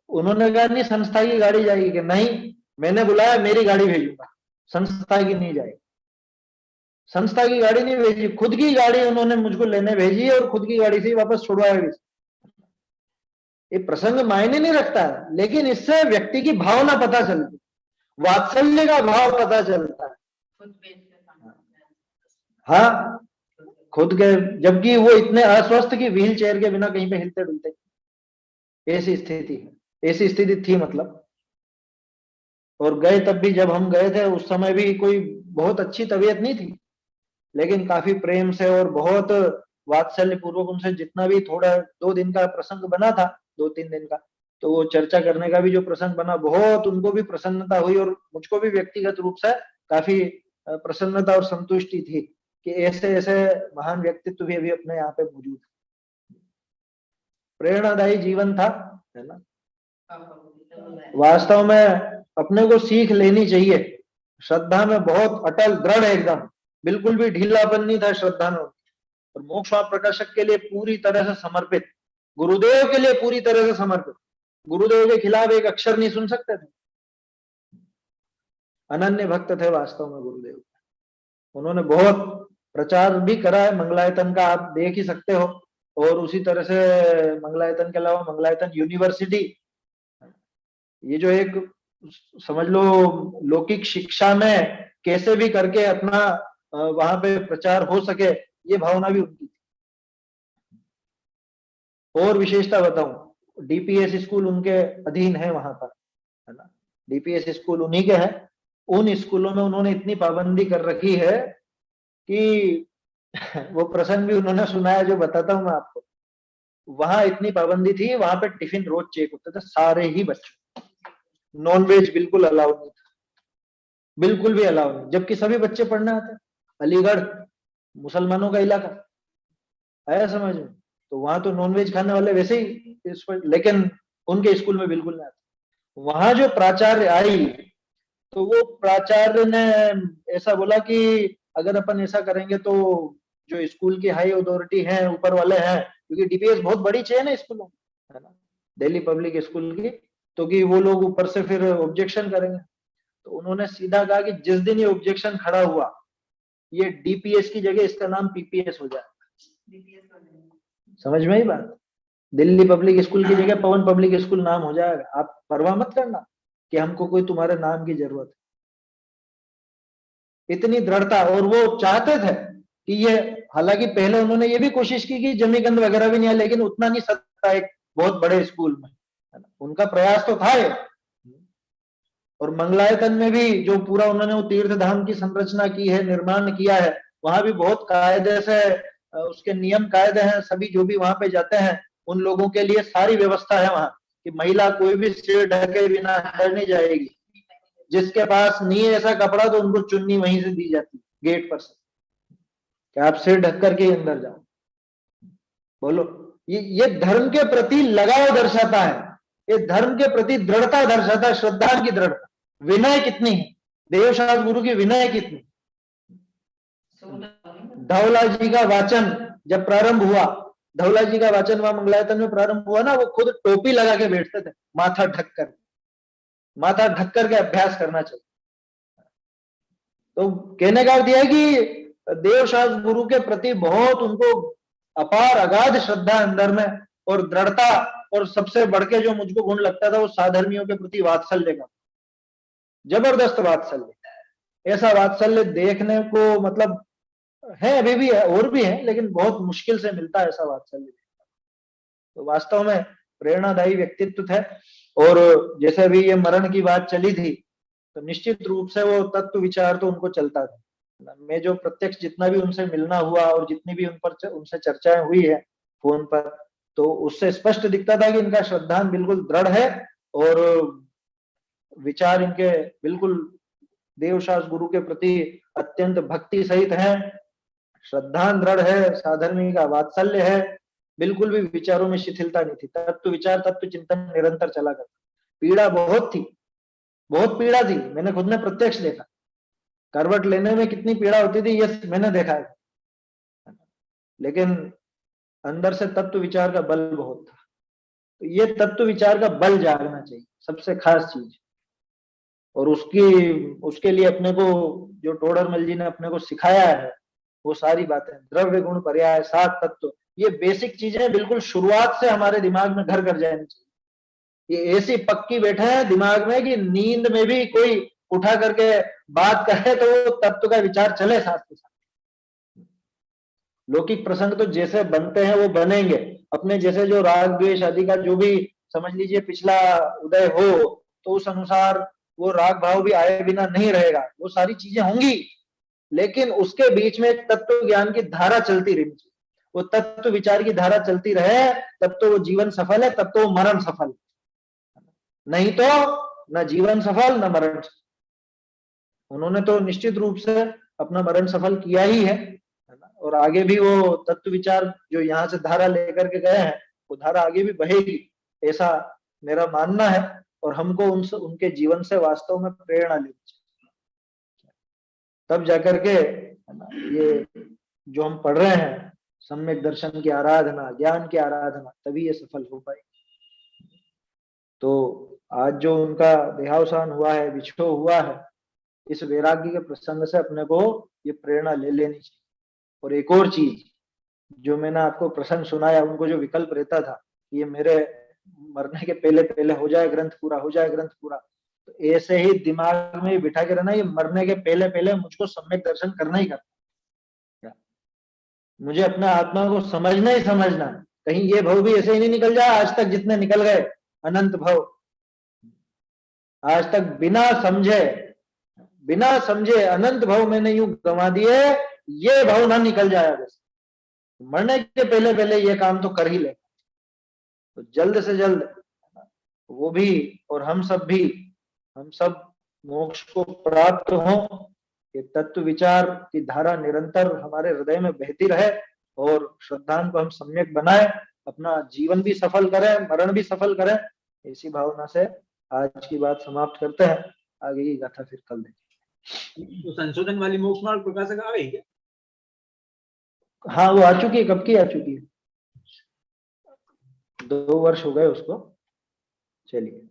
उन्होंने कहा नहीं संस्था की गाड़ी जाएगी, कि नहीं मैंने बुलाया, मेरी गाड़ी भेजूंगा, संस्था की नहीं जाएगी। संस्था की गाड़ी नहीं भेजी, खुद की गाड़ी उन्होंने मुझको लेने भेजी और खुद की गाड़ी से ही वापस छुड़वाया भी। ये प्रसंग मायने नहीं रखता है, लेकिन इससे व्यक्ति की भावना पता चलती, वात्सल्य का भाव पता चलता है। हाँ, खुद के, जबकि वो इतने अस्वस्थ की व्हील चेयर के बिना कहीं पे हिलते डुलते, ऐसी स्थिति है, ऐसी स्थिति थी मतलब। और गए तब भी, जब हम गए थे उस समय भी कोई बहुत अच्छी तबीयत नहीं थी, लेकिन काफी प्रेम से और बहुत वात्सल्य पूर्वक उनसे जितना भी, थोड़ा 2 दिन का प्रसंग बना था, 2-3 दिन का, तो वो चर्चा करने का भी जो प्रसंग बना, बहुत उनको भी प्रसन्नता हुई और मुझको भी व्यक्तिगत रूप से काफी प्रसन्नता और संतुष्टि थी कि ऐसे ऐसे महान व्यक्तित्व भी अभी अपने यहाँ पे मौजूद। प्रेरणादायी जीवन था, है ना। वास्तव में अपने को सीख लेनी चाहिए। श्रद्धा में बहुत अटल, दृढ़, एकदम बिल्कुल भी ढीलापन नहीं था श्रद्धा में। और मोक्ष प्रकाशक के लिए पूरी तरह से समर्पित, गुरुदेव के लिए पूरी तरह से समर्पित, गुरुदेव के खिलाफ एक अक्षर नहीं सुन सकते थे। अनन्य भक्त थे वास्तव में गुरुदेव। उन्होंने बहुत प्रचार भी करा है मंगलायतन का, आप देख ही सकते हो। और उसी तरह से मंगलायतन के अलावा मंगलायतन यूनिवर्सिटी, ये जो एक, समझ लो, लौकिक शिक्षा में कैसे भी करके अपना वहां पे प्रचार हो सके, ये भावना भी उनकी थी। और विशेषता बताऊं, डीपीएस स्कूल उनके अधीन है वहां पर, है ना, डीपीएस स्कूल उन्हीं के हैं। उन स्कूलों में उन्होंने इतनी पाबंदी कर रखी है कि वो प्रसंग भी उन्होंने सुनाया जो बताता हूं मैं आपको। वहां इतनी पाबंदी थी, वहां पे टिफिन रोज चेक होते थे सारे ही बच्चों, नॉनवेज बिल्कुल अलाउ नहीं था, बिल्कुल भी अलाउ नहीं, जबकि सभी बच्चे पढ़ने आते। अलीगढ़ मुसलमानों का इलाका, आया समझ में, तो वहां तो नॉनवेज खाने वाले वैसे ही इस पर, लेकिन उनके स्कूल में बिल्कुल नहीं आते। वहां जो प्राचार्य आई, तो वो प्राचार्य ने ऐसा बोला कि अगर अपन ऐसा करेंगे तो जो स्कूल की हाई अथॉरिटी है, ऊपर वाले हैं, क्योंकि डीपीएस बहुत बड़ी चेन है स्कूलों, है ना, दिल्ली पब्लिक स्कूल की, तो कि वो लोग ऊपर से फिर ऑब्जेक्शन करेंगे। तो उन्होंने सीधा कहा कि जिस दिन ये ऑब्जेक्शन खड़ा हुआ, ये डीपीएस की जगह इसका नाम पीपीएस हो जाए। समझ में ही बात, दिल्ली पब्लिक स्कूल की जगह पवन पब्लिक स्कूल नाम हो जाएगा। आप परवाह मत करना कि हमको कोई तुम्हारे नाम की जरूरत है। इतनी दृढ़ता, और वो चाहते थे कि ये, हालांकि पहले उन्होंने ये भी कोशिश की कि जमीगंद वगैरह भी नहीं है, लेकिन उतना नहीं सकता एक बहुत बड़े स्कूल में, उनका प्रयास तो था ये। और मंगलायतन में भी जो पूरा उन्होंने वो तीर्थ धाम की संरचना की है, निर्माण किया है, वहां भी बहुत कायदे से उसके नियम कायदे हैं। सभी जो भी वहां पे जाते हैं उन लोगों के लिए सारी व्यवस्था है वहां कि महिला कोई भी सिर ढके बिना अंदर नहीं जाएगी। जिसके पास नहीं है ऐसा कपड़ा तो उनको चुन्नी वहीं से दी जाती है गेट पर से, कि आप सिर ढक करके अंदर जाओ। बोलो, ये धर्म के प्रति लगाव दर्शाता है, ये धर्म के प्रति दृढ़ता दर्शाता है, श्रद्धा की दृढ़ता। विनय कितनी है, देवशास्त्र गुरु की विनय कितनी। धौला जी का वाचन जब प्रारंभ हुआ, धौला जी का वाचन वहां मंगलायतन में प्रारंभ हुआ ना, वो खुद टोपी लगा के बैठते थे, माथा ढककर, माथा ढक करके अभ्यास करना चाहिए। तो कहने का अर्थ यह है कि देवशास्त्र गुरु के प्रति बहुत उनको अपार अगाध श्रद्धा अंदर में और दृढ़ता, और सबसे बढ़ के जो मुझको गुण लगता था वो साधर्मियों के प्रति वात्सल्य का, जबरदस्त वात्सल्य। ऐसा वात्सल्य देखने को मतलब है, अभी भी है और भी है, लेकिन बहुत मुश्किल से मिलता है ऐसा वात्सल्य। तो वास्तव में प्रेरणादायी व्यक्तित्व थे। और जैसे अभी ये मरण की बात चली थी, तो निश्चित रूप से वो तत्व विचार तो उनको चलता था। मैं जो प्रत्यक्ष जितना भी उनसे मिलना हुआ और जितनी भी उन पर उनसे चर्चाएं हुई है फोन पर, तो उससे स्पष्ट दिखता था कि इनका श्रद्धान बिल्कुल दृढ़ है और विचार इनके बिल्कुल देवशास्त्र गुरु के प्रति अत्यंत भक्ति सहित है, श्रद्धान दृढ़ है, साधर्मी का वात्सल्य है, बिल्कुल भी विचारों में शिथिलता नहीं थी। तत्व विचार तत्व चिंतन निरंतर चला करता। पीड़ा बहुत थी, बहुत पीड़ा थी, मैंने खुद ने प्रत्यक्ष देखा। करवट लेने में कितनी पीड़ा होती थी ये मैंने देखा है, लेकिन अंदर से तत्व विचार का बल बहुत था। तो ये तत्व विचार का बल जागना चाहिए, सबसे खास चीज। और उसके लिए अपने को जो टोडरमल जी ने अपने को सिखाया है वो सारी बातें, द्रव्य गुण पर्याय सात तत्व, ये बेसिक चीजें बिल्कुल शुरुआत से हमारे दिमाग में घर कर जानी चाहिए। ये ऐसी पक्की बैठे हैं दिमाग में कि नींद में भी कोई उठा करके बात करे तो वो तत्व का विचार चले साथ के साथ। लौकिक प्रसंग तो जैसे बनते हैं वो बनेंगे, अपने जैसे जो राग द्वेष आदि का जो भी समझ लीजिए पिछला उदय हो तो उस अनुसार वो राग भाव भी आए बिना नहीं रहेगा, वो सारी चीजें होंगी, लेकिन उसके बीच में तत्व ज्ञान की धारा चलती रहनी चाहिए। वो तत्व विचार की धारा चलती रहे तब तो वो जीवन सफल है, तब तो वो मरण सफल, नहीं तो न जीवन सफल न मरण सफल। उन्होंने तो निश्चित रूप से अपना मरण सफल किया ही है, और आगे भी वो तत्व विचार जो यहाँ से धारा लेकर के गए हैं वो धारा आगे भी बहेगी, ऐसा मेरा मानना है। और हमको उनके जीवन से वास्तव में प्रेरणा लेनी चाहिए, तब जाकर के ये जो हम पढ़ रहे हैं सम्यक दर्शन की आराधना, ज्ञान की आराधना, तभी ये सफल हो पाएगी। तो आज जो उनका देहावसान हुआ है, विछोह हुआ है, इस वैराग्य के प्रसंग से अपने को ये प्रेरणा ले लेनी चाहिए। और एक और चीज जो मैंने आपको प्रसंग सुनाया, उनको जो विकल्प रहता था कि ये मेरे मरने के पहले पहले हो जाए ग्रंथ पूरा, हो जाए ग्रंथ पूरा, तो ऐसे ही दिमाग में बिठा के रहना, ये मरने के पहले पहले मुझको सम्यक दर्शन करना ही करना, मुझे अपने आत्मा को समझना ही समझना है। कहीं ये भव भी ऐसे ही नहीं निकल जाए आज तक जितने निकल गए अनंत भव, आज तक बिना समझे अनंत भव मैंने यूं गंवा दिए, ये भव ना निकल जाए बस। मरने के पहले पहले ये काम तो कर ही ले, तो जल्द से जल्द वो भी और हम सब मोक्ष को प्राप्त हों, ये तत्व विचार की धारा निरंतर हमारे हृदय में बहती रहे और श्रद्धान को हम सम्यक बनाए, अपना जीवन भी सफल करें, मरण भी सफल करें। इसी भावना से आज की बात समाप्त करते हैं, आगे की गाथा फिर कल देखेंगे। तो संशोधन वाली मोक्ष मार्ग प्रकाशक आ गई क्या? हाँ वो आ चुकी है, कब की आ चुकी है, 2 वर्ष हो गए उसको। चलिए।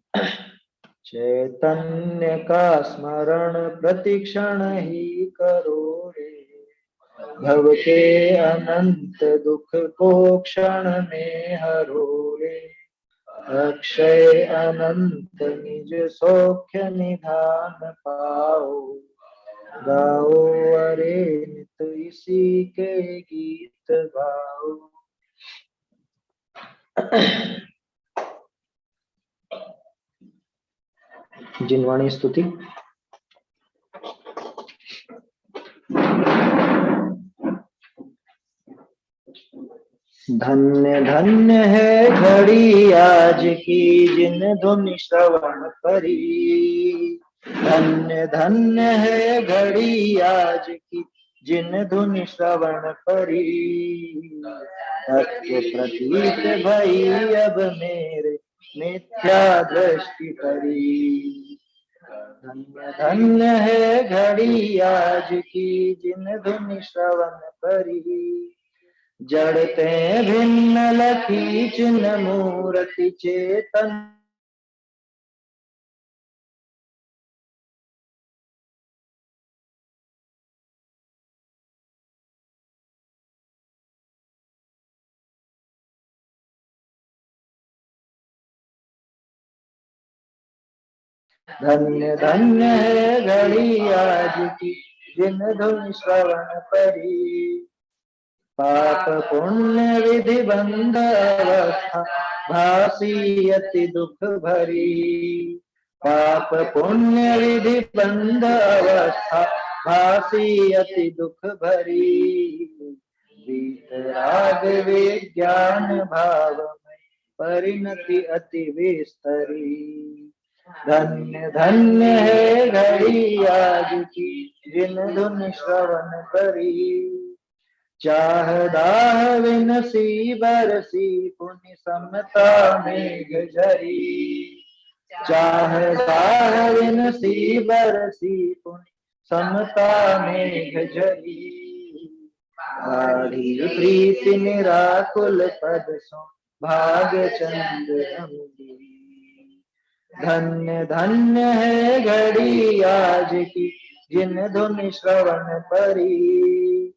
चैतन्य का स्मरण प्रतिक्षण ही करो रे, भव के अनंत दुख को क्षण में हरो रे, अक्षय अनंत निज सौख्य निधान पाओ, गाओ अरे नित इसी के गीत गाओ। जिनवाणी स्तुति। धन्य धन्य है घड़ी आज की जिन धुन श्रवण करी, धन्य धन्य है घड़ी आज की जिन धुन श्रवण करी, तत्व प्रतीत भई अब मेरे मिथ्या दृष्टि करी। धन्य धन्य है घड़ी आज की जिन धुन श्रवण करी, जड़ते भिन्न लखी चिन्ह मूर्ति चेतन, धन्य धन्य है घड़ी आज की जिन धुन श्रवण करी, पाप पुण्य विधि बंध अवस्था भासी अति दुख भरी, पाप पुण्य विधि बंध अवस्था भासी अति दुख भरी, वीतराग विज्ञान भाव में परिणति अति विस्तरी। धन्य धन्य है घड़ी आज की जिन धुन श्रवण करी, चाह दाह विनसी बरसी पुनि समता मेघ झरी, चाह दाह विनसी बरसी पुनि समता मेघ झरी, आधी प्रीति निराकुल पद सो भाग चंद्र रमदी। धन्य धन्य है घड़ी आज की जिन धुन श्रवण परी,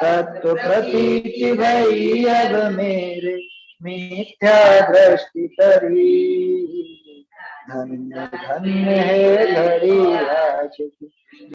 तत्व प्रतीति भई अब मेरे मिथ्या दृष्टि करी। धन्य धन्य है घड़ी आज की